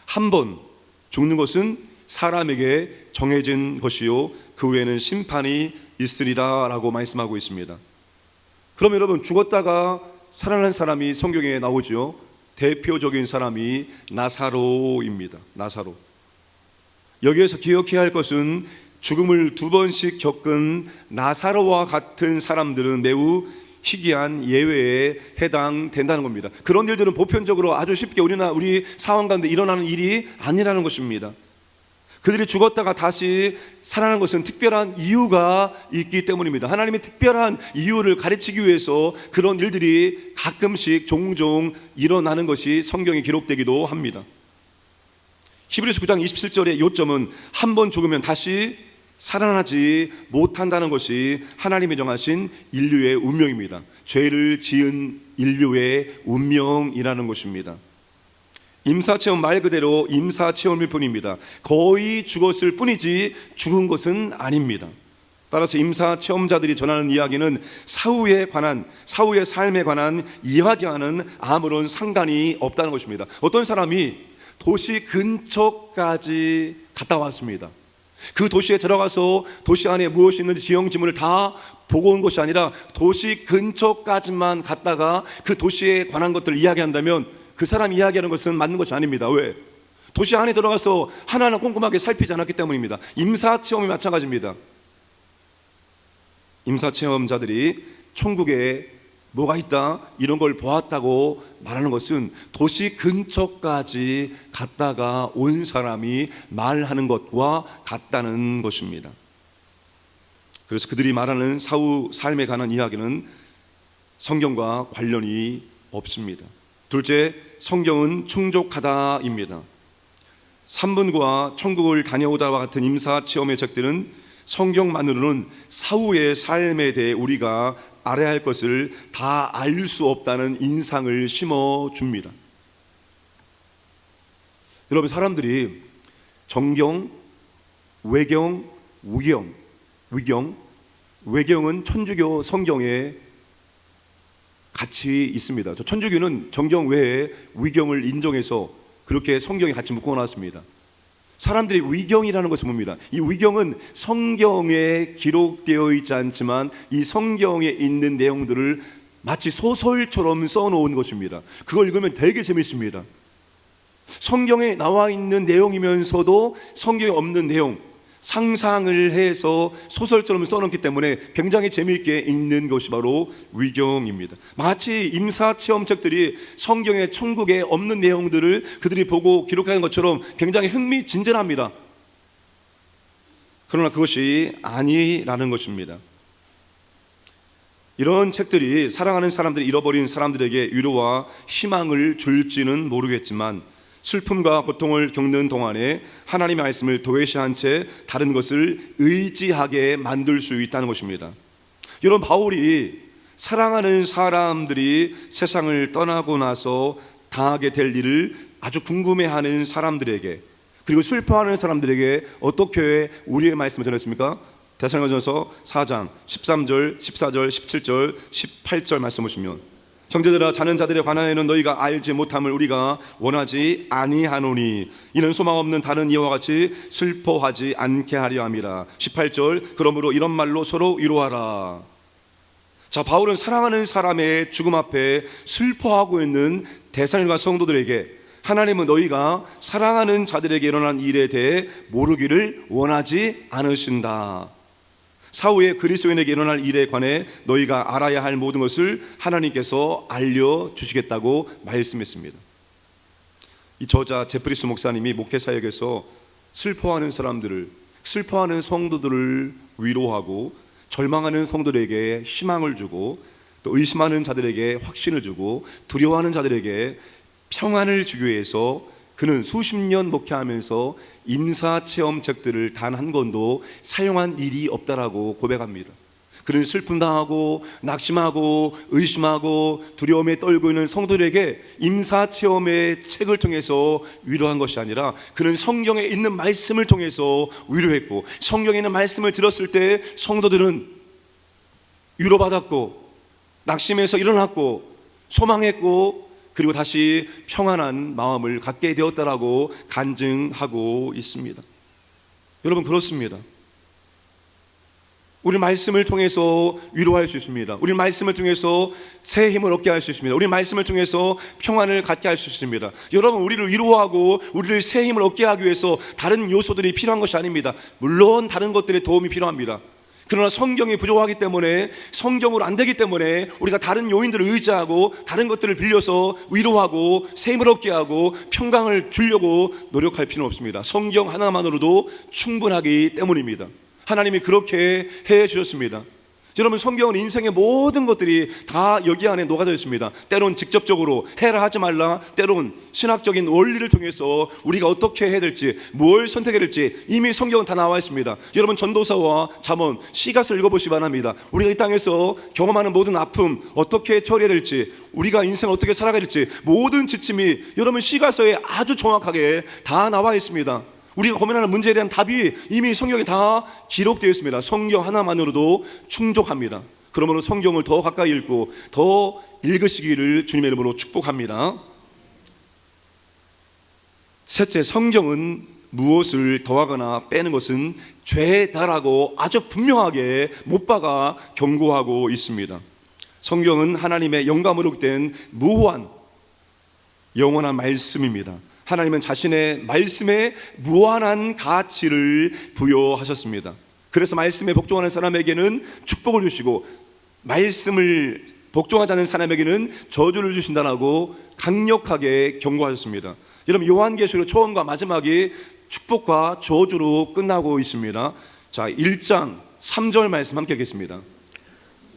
E: 한 번 죽는 것은 사람에게 정해진 것이요 그 후에는 심판이 있으리라 라고 말씀하고 있습니다. 그럼 여러분, 죽었다가 살아난 사람이 성경에 나오죠. 대표적인 사람이 나사로입니다. 나사로. 여기에서 기억해야 할 것은 죽음을 2번씩 겪은 나사로와 같은 사람들은 매우 희귀한 예외에 해당된다는 겁니다. 그런 일들은 보편적으로 아주 쉽게 우리 상황 가운데 일어나는 일이 아니라는 것입니다. 그들이 죽었다가 다시 살아난 것은 특별한 이유가 있기 때문입니다. 하나님의 특별한 이유를 가르치기 위해서 그런 일들이 가끔씩 종종 일어나는 것이 성경에 기록되기도 합니다. 히브리서 9장 27절의 요점은 한 번 죽으면 다시 살아나지 못한다는 것이 하나님이 정하신 인류의 운명입니다. 죄를 지은 인류의 운명이라는 것입니다. 임사체험 말 그대로 임사체험일 뿐입니다. 거의 죽었을 뿐이지 죽은 것은 아닙니다. 따라서 임사체험자들이 전하는 이야기는 사후의 삶에 관한 이야기와는 아무런 상관이 없다는 것입니다. 어떤 사람이 도시 근처까지 갔다 왔습니다. 그 도시에 들어가서 도시 안에 무엇이 있는지 지형지물을 다 보고 온 것이 아니라 도시 근처까지만 갔다가 그 도시에 관한 것들을 이야기한다면 그 사람이 이야기하는 것은 맞는 것이 아닙니다. 왜? 도시 안에 들어가서 하나하나 꼼꼼하게 살피지 않았기 때문입니다. 임사체험이 마찬가지입니다. 임사체험자들이 천국에 뭐가 있다 이런 걸 보았다고 말하는 것은 도시 근처까지 갔다가 온 사람이 말하는 것과 같다는 것입니다. 그래서 그들이 말하는 사후 삶에 관한 이야기는 성경과 관련이 없습니다. 둘째, 성경은 충족하다입니다. 3분과 천국을 다녀오다와 같은 임사체험의 책들은 성경만으로는 사후의 삶에 대해 우리가 알아야 할 것을 다 알 수 없다는 인상을 심어줍니다. 여러분, 사람들이 정경, 외경, 우경, 위경, 외경은 천주교 성경에 같이 있습니다. 천주교는 정경 외에 위경을 인정해서 그렇게 성경에 같이 묶어놨습니다. 사람들이 위경이라는 것을 봅니다. 이 위경은 성경에 기록되어 있지 않지만 이 성경에 있는 내용들을 마치 소설처럼 써놓은 것입니다. 그걸 읽으면 되게 재밌습니다. 성경에 나와 있는 내용이면서도 성경에 없는 내용, 상상을 해서 소설처럼 써놓기 때문에 굉장히 재미있게 읽는 것이 바로 위경입니다. 마치 임사체험책들이 성경의 천국에 없는 내용들을 그들이 보고 기록하는 것처럼 굉장히 흥미진진합니다. 그러나 그것이 아니라는 것입니다. 이런 책들이 사랑하는 사람들이 잃어버린 사람들에게 위로와 희망을 줄지는 모르겠지만 슬픔과 고통을 겪는 동안에 하나님의 말씀을 도외시한 채 다른 것을 의지하게 만들 수 있다는 것입니다. 여러분, 바울이 사랑하는 사람들이 세상을 떠나고 나서 당하게 될 일을 아주 궁금해하는 사람들에게, 그리고 슬퍼하는 사람들에게 어떻게 우리의 말씀을 전했습니까? 데살로니가전서 4장 13절, 14절, 17절, 18절 말씀 보시면, 형제들아, 자는 자들에 관하여는 너희가 알지 못함을 우리가 원하지 아니하노니 이는 소망 없는 다른 이와 같이 슬퍼하지 않게 하려 함이라. 18절, 그러므로 이런 말로 서로 위로하라. 자, 바울은 사랑하는 사람의 죽음 앞에 슬퍼하고 있는 데살로니가 성도들에게, 하나님은 너희가 사랑하는 자들에게 일어난 일에 대해 모르기를 원하지 않으신다. 사후에 그리스도인에게 일어날 일에 관해 너희가 알아야 할 모든 것을 하나님께서 알려주시겠다고 말씀했습니다. 이 저자 제프리스 목사님이 목회 사역에서 슬퍼하는 사람들을, 슬퍼하는 성도들을 위로하고 절망하는 성도들에게 희망을 주고 또 의심하는 자들에게 확신을 주고 두려워하는 자들에게 평안을 주기 위해서 그는 수십 년 목회하면서 임사체험책들을 단 한 권도 사용한 일이 없다라고 고백합니다. 그는 슬픔당하고 낙심하고 의심하고 두려움에 떨고 있는 성도들에게 임사체험의 책을 통해서 위로한 것이 아니라 그는 성경에 있는 말씀을 통해서 위로했고, 성경에 있는 말씀을 들었을 때 성도들은 위로받았고 낙심해서 일어났고 소망했고 그리고 다시 평안한 마음을 갖게 되었다라고 간증하고 있습니다. 여러분, 그렇습니다. 우리 말씀을 통해서 위로할 수 있습니다. 우리 말씀을 통해서 새 힘을 얻게 할 수 있습니다. 우리 말씀을 통해서 평안을 갖게 할 수 있습니다. 여러분, 우리를 위로하고 우리를 새 힘을 얻게 하기 위해서 다른 요소들이 필요한 것이 아닙니다. 물론 다른 것들의 도움이 필요합니다. 그러나 성경이 부족하기 때문에, 성경으로 안 되기 때문에 우리가 다른 요인들을 의지하고 다른 것들을 빌려서 위로하고 새 힘을 얻게 하고 평강을 주려고 노력할 필요는 없습니다. 성경 하나만으로도 충분하기 때문입니다. 하나님이 그렇게 해 주셨습니다. 여러분, 성경은 인생의 모든 것들이 다 여기 안에 녹아져 있습니다. 때론 직접적으로 해라 하지 말라, 때론 신학적인 원리를 통해서 우리가 어떻게 해야 될지, 뭘 선택해야 될지 이미 성경은 다 나와 있습니다. 여러분, 전도서와 잠언, 시가서 읽어보시기 바랍니다. 우리가 이 땅에서 경험하는 모든 아픔, 어떻게 처리해야 될지, 우리가 인생을 어떻게 살아가야 될지 모든 지침이 여러분 시가서에 아주 정확하게 다 나와 있습니다. 우리가 고민하는 문제에 대한 답이 이미 성경에 다 기록되어 있습니다. 성경 하나만으로도 충족합니다. 그러므로 성경을 더 가까이 읽고 더 읽으시기를 주님의 이름으로 축복합니다. 셋째, 성경은 무엇을 더하거나 빼는 것은 죄다라고 아주 분명하게 못 박아 경고하고 있습니다. 성경은 하나님의 영감으로 된 무한 영원한 말씀입니다. 하나님은 자신의 말씀에 무한한 가치를 부여하셨습니다. 그래서 말씀에 복종하는 사람에게는 축복을 주시고 말씀을 복종하지 않는 사람에게는 저주를 주신다라고 강력하게 경고하셨습니다. 여러분, 요한계시록 처음과 마지막이 축복과 저주로 끝나고 있습니다. 자, 1장 3절 말씀 함께 읽겠습니다.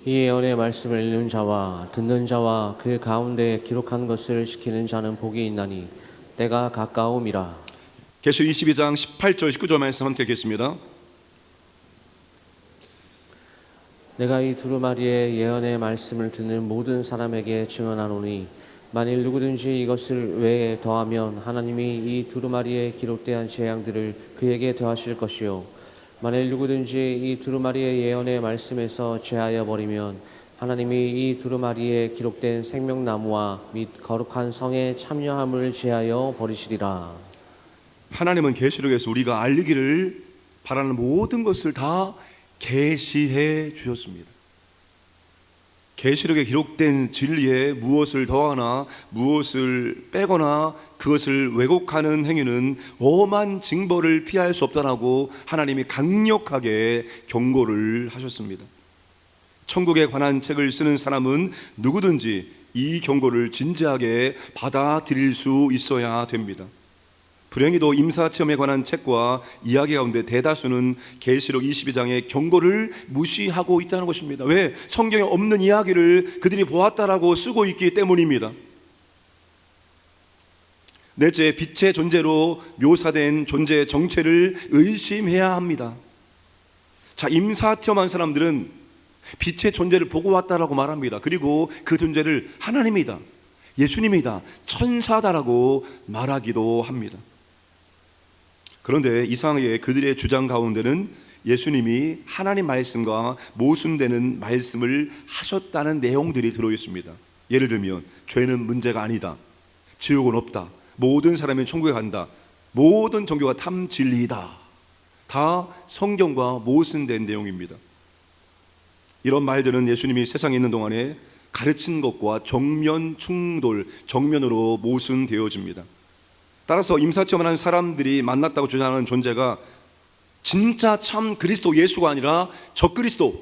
A: 이 예언의 말씀을 읽는 자와 듣는 자와 그 가운데 기록한 것을 지키는 자는 복이 있나니 때가 가까움이라.
E: 계시록 22장 18절 19절 말씀 함께 읽겠습니다.
A: 내가 이 두루마리의 예언의 말씀을 듣는 모든 사람에게 증언하노니 만일 누구든지 이것을 외에 더하면 하나님이 이 두루마리에 기록된 재앙들을 그에게 더하실 것이요 만일 누구든지 이 두루마리의 예언의 말씀에서 제하여 버리면 하나님이 이 두루마리에 기록된 생명나무와 및 거룩한 성에 참여함을 제하여 버리시리라.
E: 하나님은 계시록에서 우리가 알기를 바라는 모든 것을 다 계시해 주셨습니다. 계시록에 기록된 진리에 무엇을 더하거나 무엇을 빼거나 그것을 왜곡하는 행위는 엄한 징벌을 피할 수 없다라고 하나님이 강력하게 경고를 하셨습니다. 천국에 관한 책을 쓰는 사람은 누구든지 이 경고를 진지하게 받아들일 수 있어야 됩니다. 불행히도 임사체험에 관한 책과 이야기 가운데 대다수는 계시록 22장의 경고를 무시하고 있다는 것입니다. 왜? 성경에 없는 이야기를 그들이 보았다라고 쓰고 있기 때문입니다. 넷째, 빛의 존재로 묘사된 존재의 정체를 의심해야 합니다. 자, 임사체험한 사람들은 빛의 존재를 보고 왔다라고 말합니다. 그리고 그 존재를 하나님이다, 예수님이다, 천사다라고 말하기도 합니다. 그런데 이상하게 그들의 주장 가운데는 예수님이 하나님 말씀과 모순되는 말씀을 하셨다는 내용들이 들어있습니다. 예를 들면 죄는 문제가 아니다, 지옥은 없다, 모든 사람이 천국에 간다, 모든 종교가 탐 진리이다. 다 성경과 모순된 내용입니다. 이런 말들은 예수님이 세상에 있는 동안에 가르친 것과 정면 충돌, 정면으로 모순되어집니다. 따라서 임사체험하는 사람들이 만났다고 주장하는 존재가 진짜 참 그리스도 예수가 아니라 적그리스도,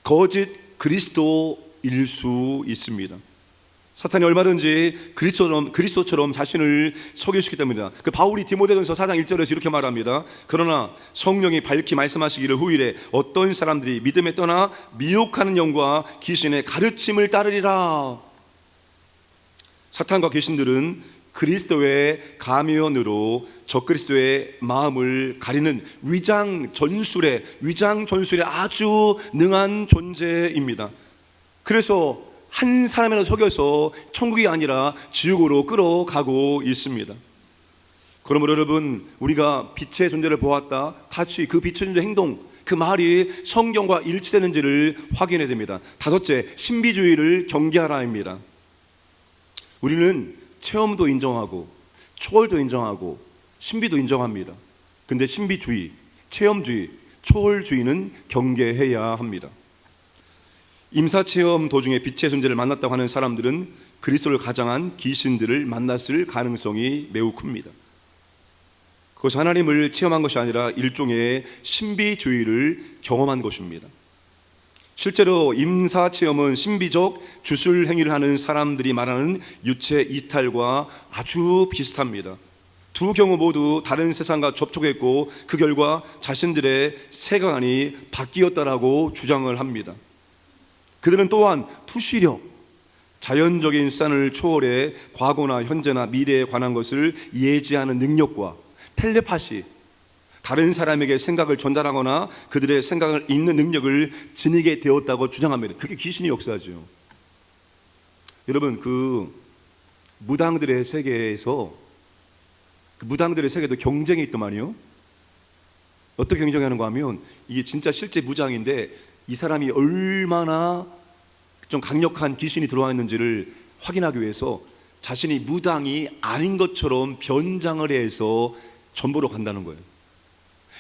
E: 거짓 그리스도일 수 있습니다. 사탄이 얼마든지 그리스도처럼 자신을 소개시키기 때문이다. 그 바울이 디모데전서 4장 1절에서 이렇게 말합니다. 그러나 성령이 밝히 말씀하시기를 후일에 어떤 사람들이 믿음에 떠나 미혹하는 영과 귀신의 가르침을 따르리라. 사탄과 귀신들은 그리스도의 가면으로 적그리스도의 마음을 가리는 위장 전술에 아주 능한 존재입니다. 그래서 한 사람이라도 속여서 천국이 아니라 지옥으로 끌어가고 있습니다. 그러므로 여러분, 우리가 빛의 존재를 보았다, 다시 그 빛의 존재 행동, 그 말이 성경과 일치되는지를 확인해야 됩니다. 다섯째, 신비주의를 경계하라입니다. 우리는 체험도 인정하고 초월도 인정하고 신비도 인정합니다. 근데 신비주의, 체험주의, 초월주의는 경계해야 합니다. 임사체험 도중에 빛의 존재를 만났다고 하는 사람들은 그리스도를 가장한 귀신들을 만났을 가능성이 매우 큽니다. 그것이 하나님을 체험한 것이 아니라 일종의 신비주의를 경험한 것입니다. 실제로 임사체험은 신비적 주술 행위를 하는 사람들이 말하는 유체 이탈과 아주 비슷합니다. 두 경우 모두 다른 세상과 접촉했고 그 결과 자신들의 세계관이 바뀌었다라고 주장을 합니다. 그들은 또한 투시력, 자연적인 수단을 초월해 과거나 현재나 미래에 관한 것을 예지하는 능력과 텔레파시, 다른 사람에게 생각을 전달하거나 그들의 생각을 읽는 능력을 지니게 되었다고 주장합니다. 그게 귀신이 역사죠. 여러분, 그 무당들의 세계에서 그 무당들의 세계도 경쟁이 있더만요. 어떻게 경쟁하는가 하면 이게 진짜 실제 무당인데 이 사람이 얼마나 좀 강력한 귀신이 들어와 있는지를 확인하기 위해서 자신이 무당이 아닌 것처럼 변장을 해서 전보로 간다는 거예요.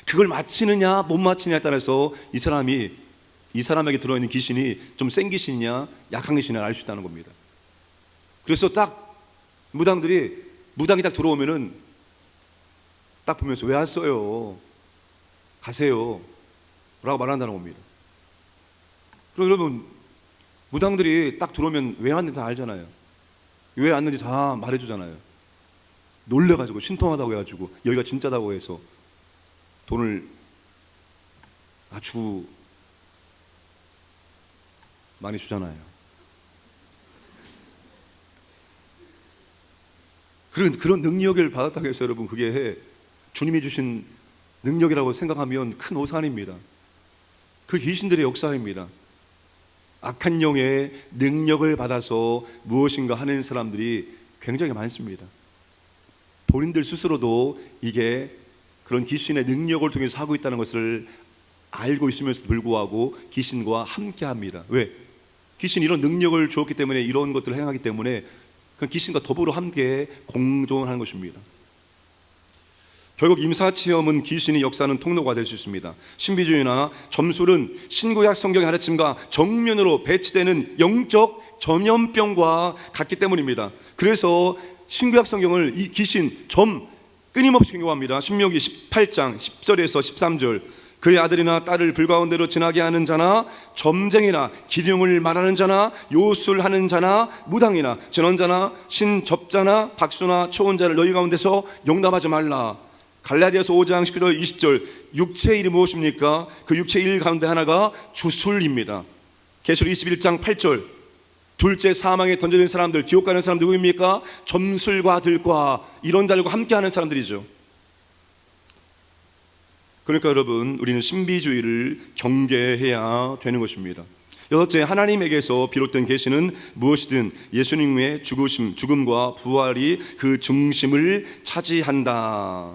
E: 그걸 맞히느냐 못 맞히느냐에 따라서 이 사람에게 들어있는 귀신이 좀 센 귀신이냐 약한 귀신이냐 알 수 있다는 겁니다. 그래서 딱 무당이 딱 들어오면은 딱 보면서 왜 왔어요? 가세요 라고 말한다는 겁니다. 그럼 여러분, 무당들이 딱 들어오면 왜 왔는지 다 알잖아요. 왜 왔는지 다 말해주잖아요. 놀래가지고 신통하다고 해가지고 여기가 진짜다고 해서 돈을 아주 많이 주잖아요. 그런 능력을 받았다고 해서 여러분, 그게 주님이 주신 능력이라고 생각하면 큰 오산입니다. 그 귀신들의 역사입니다. 악한 영의 능력을 받아서 무엇인가 하는 사람들이 굉장히 많습니다. 본인들 스스로도 이게 그런 귀신의 능력을 통해서 하고 있다는 것을 알고 있으면서도 불구하고 귀신과 함께합니다. 왜? 귀신이 이런 능력을 주었기 때문에, 이런 것들을 행하기 때문에 그 귀신과 더불어 함께 공존하는 것입니다. 결국 임사체험은 귀신이 역사하는 통로가 될 수 있습니다. 신비주의나 점술은 신구약 성경의 가르침과 정면으로 배치되는 영적 전염병과 같기 때문입니다. 그래서 신구약 성경을 이 귀신, 점 끊임없이 경고합니다. 신명기 18장 10절에서 13절, 그의 아들이나 딸을 불 가운데로 지나게 하는 자나 점쟁이나 기륭을 말하는 자나 요술하는 자나 무당이나 진언자나 신접자나 박수나 초혼자를 너희 가운데서 용납하지 말라. 갈라디아서 5장 19절 20절, 육체의 일이 무엇입니까? 그 육체의 일 가운데 하나가 주술입니다. 계시록 21장 8절, 둘째 사망에 던져진 사람들, 지옥 가는 사람 누구입니까? 점술과 들과 이런 자들과 함께하는 사람들이죠. 그러니까 여러분, 우리는 신비주의를 경계해야 되는 것입니다. 여섯째, 하나님에게서 비롯된 계시는 무엇이든 예수님의 죽으심, 죽음과 부활이 그 중심을 차지한다.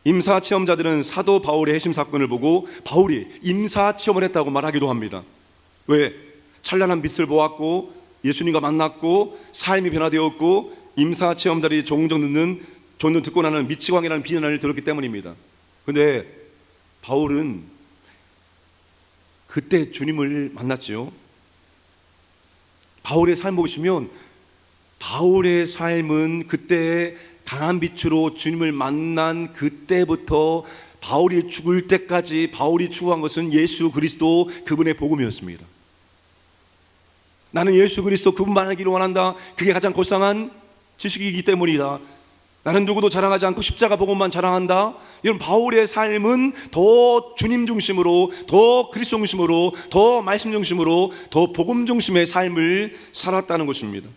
E: 임사체험자들은 사도 바울의 해심 사건을 보고 바울이 임사체험을 했다고 말하기도 합니다. 왜? 찬란한 빛을 보았고 예수님과 만났고 삶이 변화되었고 임사체험자들이 종종 듣고 나는 미치광이라는 비난을 들었기 때문입니다. 그런데 바울은 그때 주님을 만났죠. 바울의 삶 보시면 바울의 삶은 그때 강한 빛으로 주님을 만난 그때부터 바울이 죽을 때까지 바울이 추구한 것은 예수 그리스도, 그분의 복음이었습니다. 나는 예수 그리스도 그분만 하기를 원한다. 그게 가장 고상한 지식이기 때문이다. 나는 누구도 자랑하지 않고 십자가 복음만 자랑한다. 이런 바울의 삶은 더 주님 중심으로, 더 그리스도 중심으로, 더 말씀 중심으로, 더 복음 중심의 삶을 살았다는 것입니다.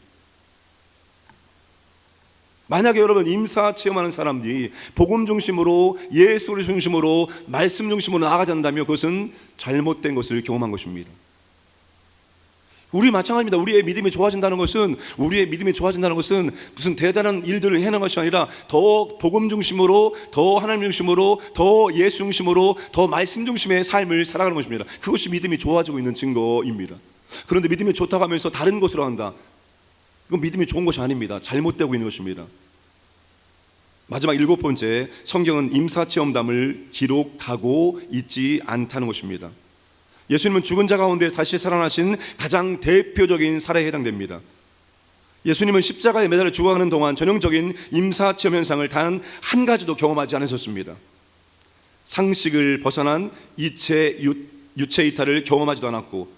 E: 만약에 여러분 임사 체험하는 사람들이 복음 중심으로, 예수 그리스도 중심으로, 말씀 중심으로 나아가지 않는다면 그것은 잘못된 것을 경험한 것입니다. 우리 마찬가지입니다. 우리의 믿음이 좋아진다는 것은 무슨 대단한 일들을 해내는 것이 아니라 더 복음 중심으로, 더 하나님 중심으로, 더 예수 중심으로, 더 말씀 중심의 삶을 살아가는 것입니다. 그것이 믿음이 좋아지고 있는 증거입니다. 그런데 믿음이 좋다고 하면서 다른 것으로 한다, 이건 믿음이 좋은 것이 아닙니다. 잘못되고 있는 것입니다. 마지막 7번째, 성경은 임사체험담을 기록하고 있지 않다는 것입니다. 예수님은 죽은 자 가운데 다시 살아나신 가장 대표적인 사례에 해당됩니다. 예수님은 십자가에 매달려 죽어가는 동안 전형적인 임사체험 현상을 단 한 가지도 경험하지 않으셨습니다. 상식을 벗어난 유체 이탈을 경험하지도 않았고,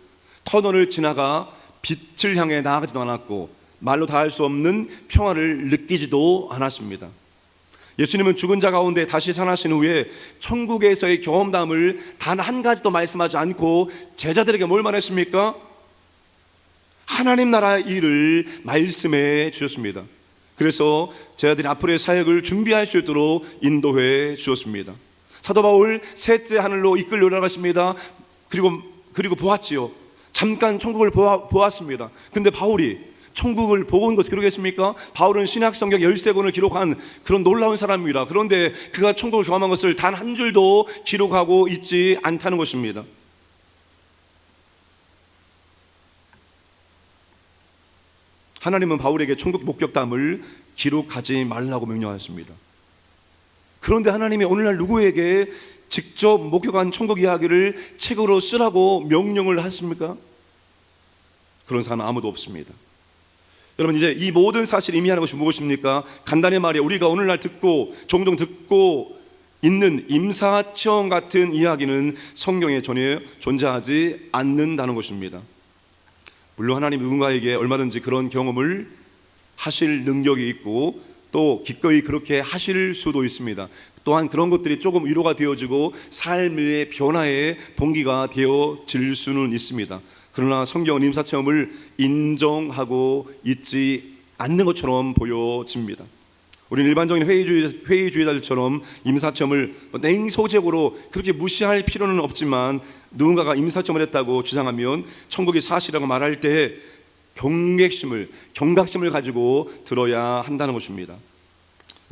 E: 터널을 지나가 빛을 향해 나아가지도 않았고, 말로 다 할 수 없는 평화를 느끼지도 않았습니다. 예수님은 죽은 자 가운데 다시 살아나신 후에 천국에서의 경험담을 단 한 가지도 말씀하지 않고 제자들에게 뭘 말했습니까? 하나님 나라의 일을 말씀해 주셨습니다. 그래서 제자들이 앞으로의 사역을 준비할 수 있도록 인도해 주었습니다. 사도 바울 셋째 하늘로 이끌려 올라갔습니다. 그리고 보았지요. 잠깐 천국을 보았습니다. 근데 바울이 천국을 보고 온 것을 기록했습니까? 바울은 신약성경 13권을 기록한 그런 놀라운 사람입니다. 그런데 그가 천국을 경험한 것을 단 한 줄도 기록하고 있지 않다는 것입니다. 하나님은 바울에게 천국 목격담을 기록하지 말라고 명령하였습니다. 그런데 하나님이 오늘날 누구에게 직접 목격한 천국 이야기를 책으로 쓰라고 명령을 하십니까? 그런 사람은 아무도 없습니다. 여러분, 이제 이 모든 사실을 의미하는 것이 무엇입니까? 간단히 말해 우리가 오늘날 종종 듣고 있는 임사체험 같은 이야기는 성경에 전혀 존재하지 않는다는 것입니다. 물론 하나님 누군가에게 얼마든지 그런 경험을 하실 능력이 있고 또 기꺼이 그렇게 하실 수도 있습니다. 또한 그런 것들이 조금 위로가 되어지고 삶의 변화의 동기가 되어질 수는 있습니다. 그러나 성경은 임사체험을 인정하고 있지 않는 것처럼 보여집니다. 우리는 일반적인 회의주의자들처럼 임사체험을 냉소적으로 그렇게 무시할 필요는 없지만, 누군가가 임사체험을 했다고 주장하면 천국이 사실이라고 말할 때 경각심을 가지고 들어야 한다는 것입니다.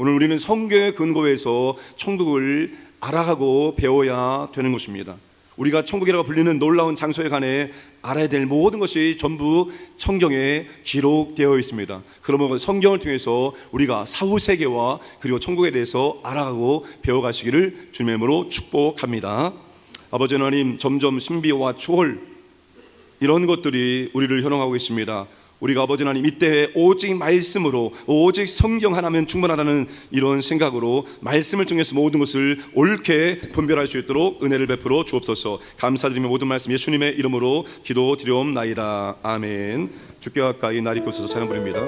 E: 오늘 우리는 성경의 근거에서 천국을 알아가고 배워야 되는 것입니다. 우리가 천국이라고 불리는 놀라운 장소에 관해 알아야 될 모든 것이 전부 성경에 기록되어 있습니다. 그러면 성경을 통해서 우리가 사후세계와 그리고 천국에 대해서 알아가고 배워가시기를 주님의 이름으로 축복합니다. 아버지 하나님, 점점 신비와 초월 이런 것들이 우리를 현혹하고 있습니다. 우리가 아버지 하나님 이때 오직 말씀으로, 오직 성경 하나면 충분하다는 이런 생각으로 말씀을 통해서 모든 것을 옳게 분별할 수 있도록 은혜를 베풀어 주옵소서. 감사드리며 모든 말씀 예수님의 이름으로 기도드리옵나이다. 아멘. 주께 가까이 날 입고 서서 찬양 부릅니다.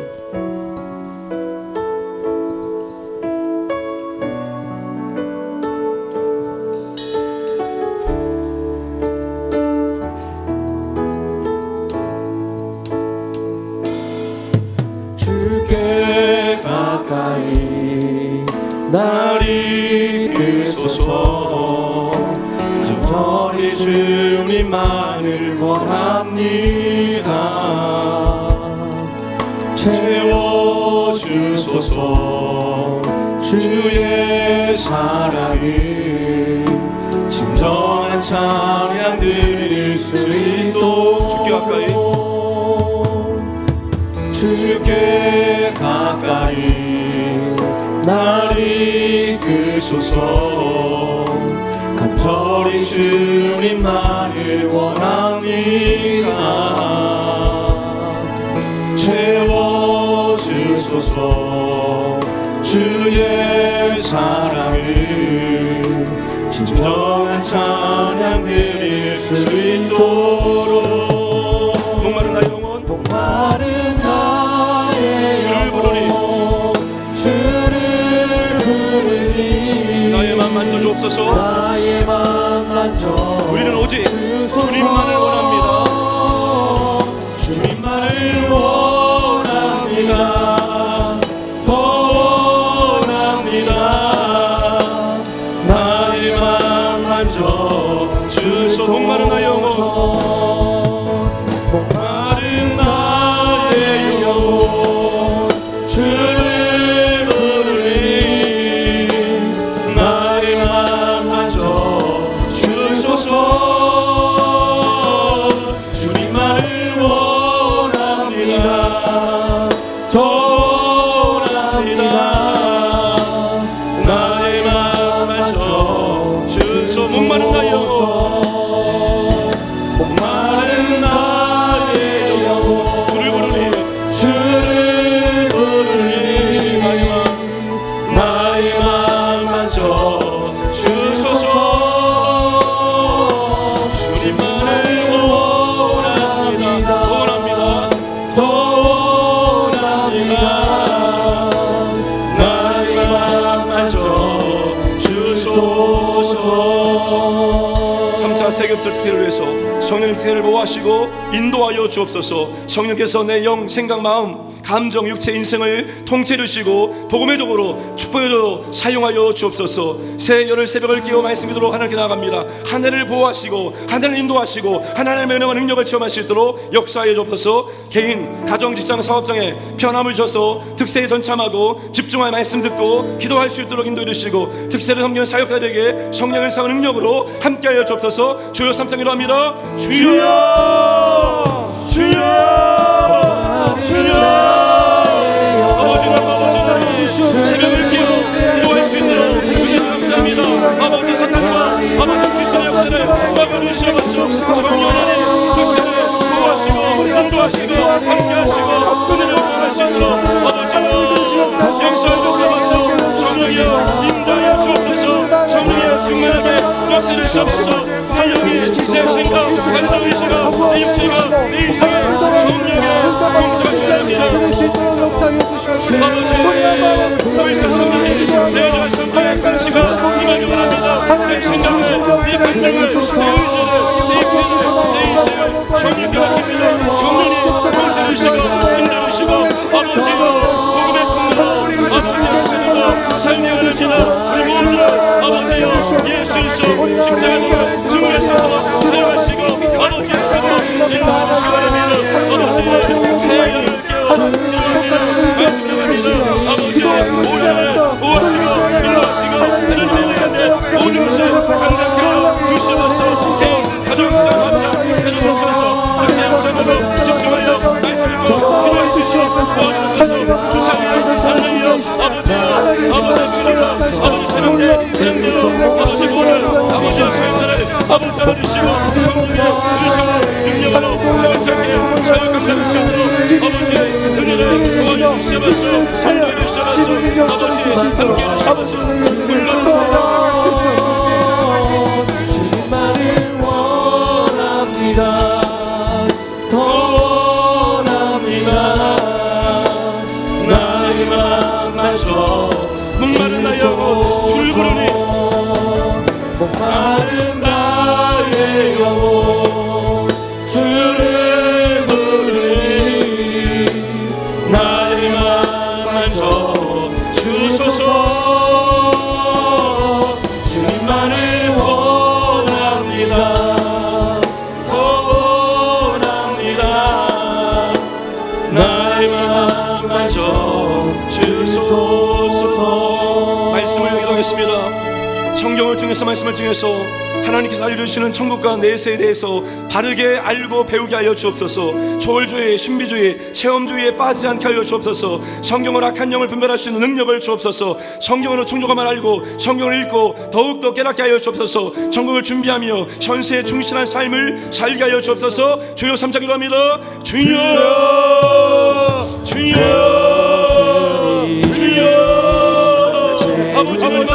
C: 날 이끄소서. 간절히 주님만을 원합니다. 채워주소서. 주의 사랑을 진정한 찬양 드릴 수 있도록
E: 주께 가까이,
C: 주께 가까이 날 이끄소서. 간절히 주님만을 원합니다. 채워주소서. 주의 사랑을 진정한 찬양 드릴 수 있도록.
E: 목마른 나의 영혼,
C: 목마른 나의 영혼 주를 부르니
E: 나의 맘 만져주옵소서.
C: 나의 맘 만져
E: 우리는 오직 주님만을 원합니다.
C: 주님만을 원합니다. 더 원합니다. 나의 맘 만져 주소서.
E: 목마른 나의 영혼,
C: 목마른 나의 영혼 주를 부르니 나의 맘 만져 주소서. 주님만을 원합니다. 더 원합니다. 나의 맘 만져 주소서.
E: 목마른 나의 영혼,
C: 목마른 나의 영혼
E: 주를 부르니
C: 주를 부르니 나의 맘 만져 주소서. 주님만을 원합니다. 더 원합니다. 나의 맘 만져 주소서.
E: 3차 세계부터 특혜를 위해서 성령님 특혜를 보호하시고 인도하여 주옵소서. 성령께서 내 영, 생각, 마음, 감정, 육체, 인생을 통째로 주시고 복음의 도구로 축복의 도구로 사용하여 주옵소서. 새 열흘 새벽을 깨워 말씀 기도로 하나님께 나아갑니다. 하늘을 보호하시고 하늘을 인도하시고 하나님의 명령과 능력을 체험할 수 있도록 역사해 주옵소서. 개인, 가정, 직장, 사업장에 편함을 주셔서 특세에 전참하고 집중하여 말씀 듣고 기도할 수 있도록 인도해 주시고 특세를 섬기는 사역자들에게 성령의 사원 능력으로 함께하여 주옵소서. 주여 3장 기도합니다. 주여, 주여, 주여. 아버지 새벽을 깨워 기도할 수 있도록 주님 감사합니다. 아버지 사탄과 아버지 귀신의 역사를 막아주시옵소서. 성령 하나님 특세를 보호하시고 인도하시고 함께하시고 은혜를 보호할 수 있도록 아버지는 역사를 주옵소서. 성령이여 인도하여 주옵소서. 성령이여 충만하게 역사를 주옵소서. 내 영이 내 생각 간다의 시가 내 육체가 내 인생에 성령의 공사가 되어야 아버지 성령이 내 성령의 공시가 임하기 원합니다. 내 생각을, 내 감정을, 내 의지를, 내 인생을 성령께 맡깁니다. 성령이 공사주시고 인도하시고 아버지가 복음의 통로로 아버지의 삶으로 삶의 은혜시나 우리 모두를 아버지여 예수 그리스도 십자가로 증거해서 사용하시고 아버지의 삶으로 인도하시고 바랍니다. 아버지의 새하늘을 깨워 말씀을 합니다. 아버지의 오늘을
B: 수 있도록 아버지 물러나가 주시옵소서. 주님만을 원합니다. 더 원합니다.
C: 나의 맘마저 목마른 나의 영혼 주를 부르니
B: 목마른 나의 영혼 주를 부르니
C: 나의 맘마저 주소서.
B: 주님만을 원합니다.
C: 더 원합니다. 나의 맘마저 주소서. 말씀을 기도하겠습니다. 성경을 통해서 말씀을 통해서 하나님께서 알려주시는 천국과 내세에 대해서 바르게 알고 배우게 하여 주옵소서. 조울주의 신비주의 체험주의에 빠지지 않게 하여 주옵소서. 성경을 악한 영을 분별할 수 있는 능력을 주옵소서. 성경으로 충족함을 알고 성경을 읽고 더욱더 깨닫게 하여 주옵소서. 천국을 준비하며 현세에 충실한 삶을 살게 하여 주옵소서. 주여 삼차 기도합니다. 주여 주여 주여. 아버지 성경을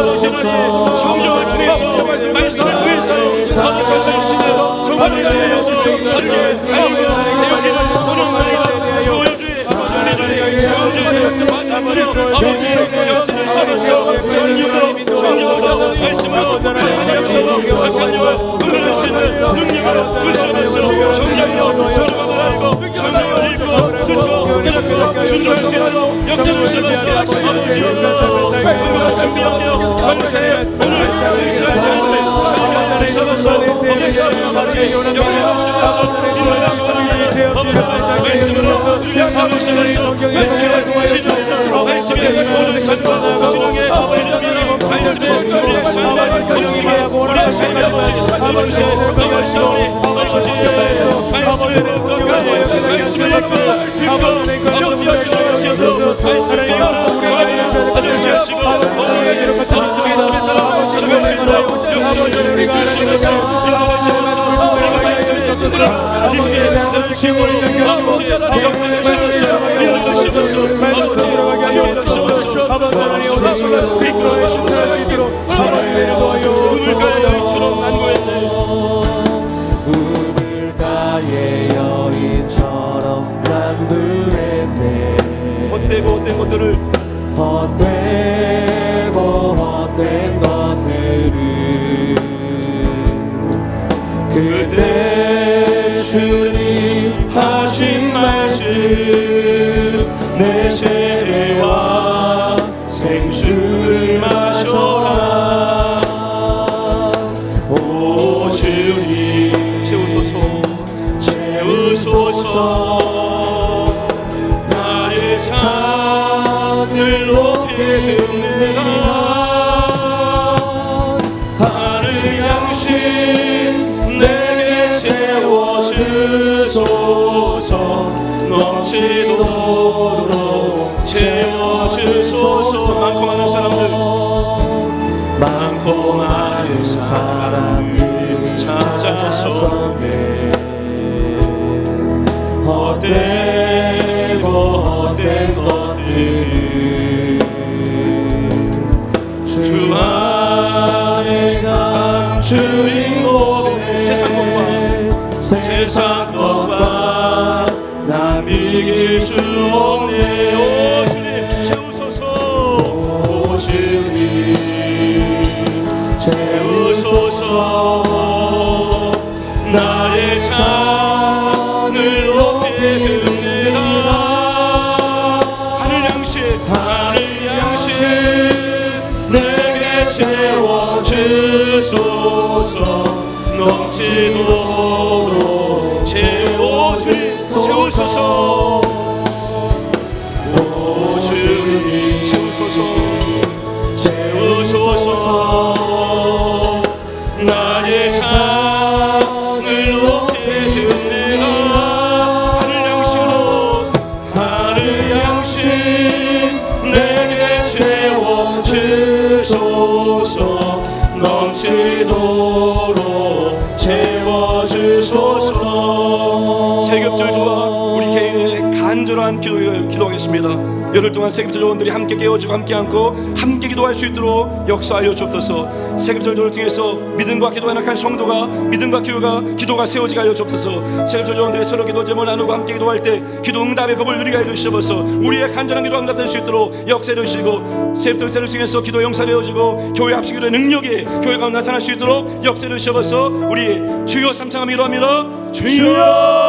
C: 통해서 말씀을 통해서 선택해 주시는 정말을 위해서
B: 우물가의 여인처럼 난무했네.
C: 헛되고 헛된 것들을
B: 헛되고 헛된 것들을 그때 주님 하신 말씀 내 세와 생수를 마셔라. 오 주님
C: 채우소서
B: 채우소서. 나의 잔을 높이 듭니다. 하늘 양식 내게 채워주소서. 넘치도록 채워주소서.
C: 많고 많은 사람들
B: 많고 많은 사람들 찾아서네. 헛되고 헛된 것들 주 안에 간 주인 고백. 세상 것과 난 비길 수 없네. 오 주님 채우소서. 오 주님 채우소서. 나의 잔을 높이 듭니다. 하늘 양식 내게 채워주소서. 넘치도록 채워주소서. 오 주님 채우소서. 나의 잔을 높이 듭니다. 하늘 양식 내게 채워주소서. 넘치도록 채워주소서.
C: 세겹절 주와 우리 개인의 간절한 중요한 기도하겠습니다. 열흘 동안 세계비전 조원들이 함께 깨어지고 함께 안고 함께 기도할 수 있도록 역사하여 주옵소서. 세계비전 조원을 통해서 믿음과 기도가 낙한 성도가 믿음과 기도가 세워지게 하여 주옵소서. 세계비전 조원들이 서로 기도 제목을 나누고 함께 기도할 때 기도 응답의 복을 누리게 하여 주옵소서. 우리의 간절한 기도 응답될 수 있도록 역사해 주시고 세계비전 조원을 통해서 기도 용사되어지고 교회 합식의 능력이 교회가 나타날 수 있도록 역사해 주옵소서. 우리 주여 삼창하며 기도합니다. 주여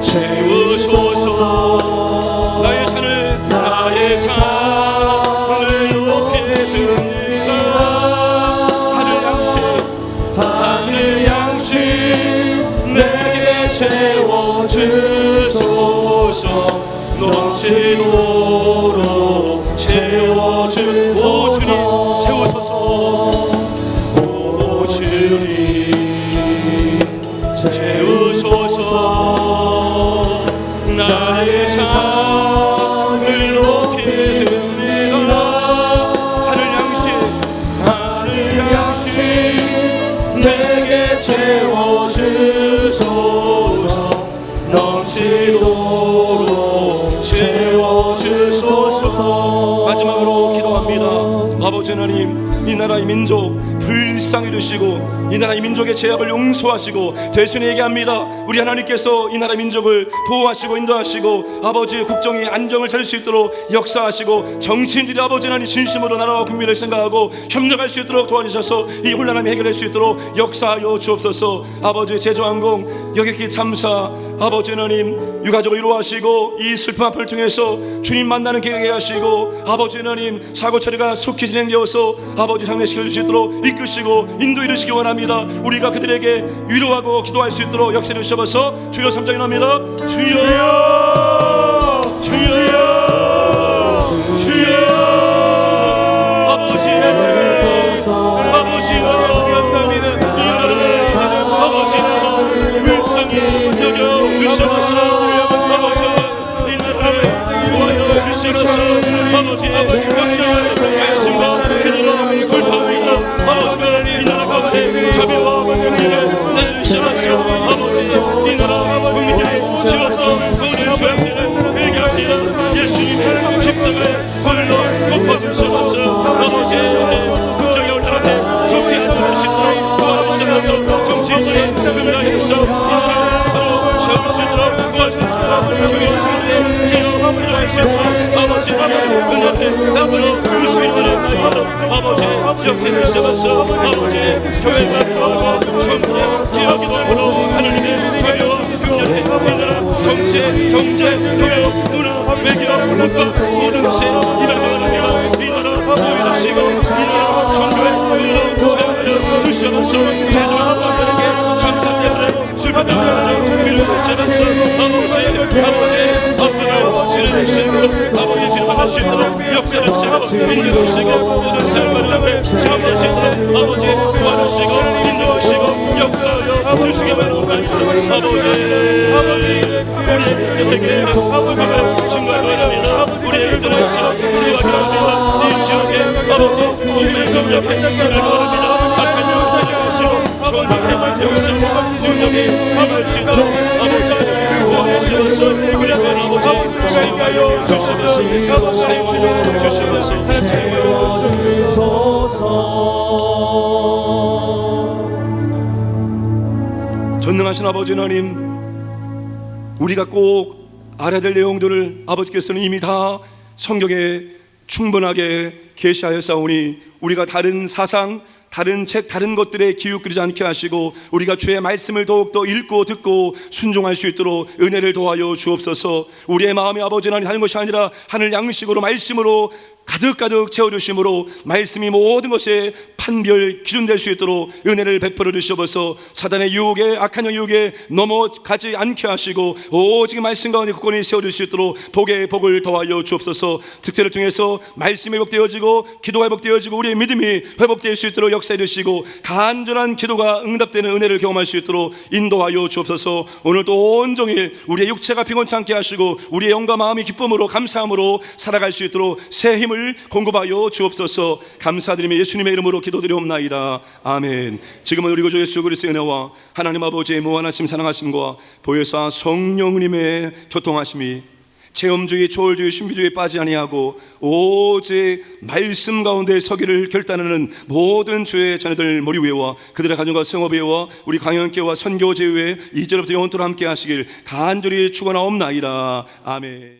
C: 채우소서. 나의 잔을 높이 듭니다. 하늘 양식 내게 채워주소서. 넘치도록 채워주소서. 오 주님 채우소서. 나의 잔을 높이 듭니다. 하늘 양식 내게 채워주소서. 넘치도록 채워주소서. 마지막으로 기도합니다. 아버지 하나님, 이 나라의 민족 불쌍히 여기시고 이 나라의 민족의 죄악을 용서하시고 대신에 얘기합니다. 우리 하나님께서 이 나라 민족을 보호하시고 인도하시고 아버지의 국정의 안정을 찾을 수 있도록 역사하시고 정치인들이 아버지 하나님 진심으로 나라와 국민을 생각하고 협력할 수 있도록 도와주셔서 이 혼란함이 해결할 수 있도록 역사하여 주옵소서. 아버지의 제조항공 여객기 참사 아버지 하나님 유가족을 위로하시고 이 슬픔 앞을 통해서 주님 만나는 계획에 하시고 아버지 하나님 사고 처리가 속히 진행되어서 아버지 장례식을 줄 수 있도록 이끄시고 인도 이루시기 원합니다. 우리가 그들에게 위로하고 기도할 수 있도록 역사를 주셔서 주여 삼장이납니다. 주여 주여 주여 아버지 불쌍히 여겨주셔서 아버지 이 나라를 구하여 주시옵소서. 아버지 말씀과 그대로 불타오르는 아버지 이 나라 가운데 자비와 은혜를 내주시옵소서. 아버지 이 나라 국민들이 지었던 모든 죄악들을 회개합니다. 예수님의 십자가의 불로 덮어주시옵소서. 아버지 국정에 올라갈 때 좋게 해주실 수 있도록 도와주시옵소서. 정치인들이 금나에서 이 나라로 세울 수 있도록 도와주시옵소서. 교회의 개혁을 할 수 있도록 아버지 은혜를 앞으로 주시기를 아버지 역사를 시작하셔서 아버지 교회가 도와주고 성도의 개혁기도 하므로 하나님의 자유와 평화의 이 나라 정치, 경제, 교육, 문화, 외교, 문과 모든 것이 임하게 원합니다. 이 나라 보호해주시고 이 나라 성교의 문으로 사용하여 주시옵소서. 제도한국민에게 감사합니다. 술판당하는 위를 주시옵소서. 아버지 앞으로 지내주시고 아버지 지나갈 수 있도록 역사를 주시고 인도하시고 모든 삶을 위해 시험하시고 아버지 도와주시고 인도하시고 역사하여 주시기 바랍니다. 아버지 우리에게 아버지가 주신 걸 원합니다. 우리에게 전하시는 우리와 기도합니다. 이 지역에 아버지 주님의 검역해 주시길 원합니다. 악한 영을 찾아가시고 좋은 학생을 세우시고 능력에 임할 수 있도록 아버지 구원하시면서 우리가 아버지 사용하여 주시면서 사용하여 주시면서 사용하여 주시면서 전능하신 아버지 하나님, 우리가 꼭 알아야 될 내용들을 아버지께서는 이미 다 성경에 충분하게 계시하였사오니 우리가 다른 사상, 다른 책, 다른 것들에 기웃거리지 않게 하시고 우리가 주의 말씀을 더욱더 읽고 듣고 순종할 수 있도록 은혜를 도하여 주옵소서. 우리의 마음이 아버지 하나님 하는 것이 아니라 하늘 양식으로 말씀으로 가득가득 채워주심으로 말씀이 모든 것에 판별 기준될 수 있도록 은혜를 베풀어 주시옵소서. 사단의 유혹에 악한 유혹에 넘어가지 않게 하시고 오직 말씀 가운데 굳건히 세워줄 수 있도록 복의 복을 더하여 주옵소서. 특세를 통해서 말씀이 회복되어지고 기도가 회복되어지고 우리의 믿음이 회복될 수 있도록 역사해 주시고 간절한 기도가 응답되는 은혜를 경험할 수 있도록 인도하여 주옵소서. 오늘도 온종일 우리의 육체가 피곤치 않게 하시고 우리의 영과 마음이 기쁨으로 감사함으로 살아갈 수 있도록 새 힘을 공급하여 주옵소서. 감사드리며 예수님의 이름으로 기도드리옵나이다. 아멘. 지금은 우리 구주 예수 그리스도의 은혜와 하나님 아버지의 무한하심 사랑하심과 보혜사 성령님의 교통하심이 체험주의, 초월주의, 신비주의에 빠지 아니하고 오직 말씀 가운데 서기를 결단하는 모든 주의 자녀들 머리 위에와 그들의 가정과 성업 위에와 우리 강연교와 선교제 위에 이제로부터 영원토록 함께 하시길 간절히 축원하옵나이다. 아멘.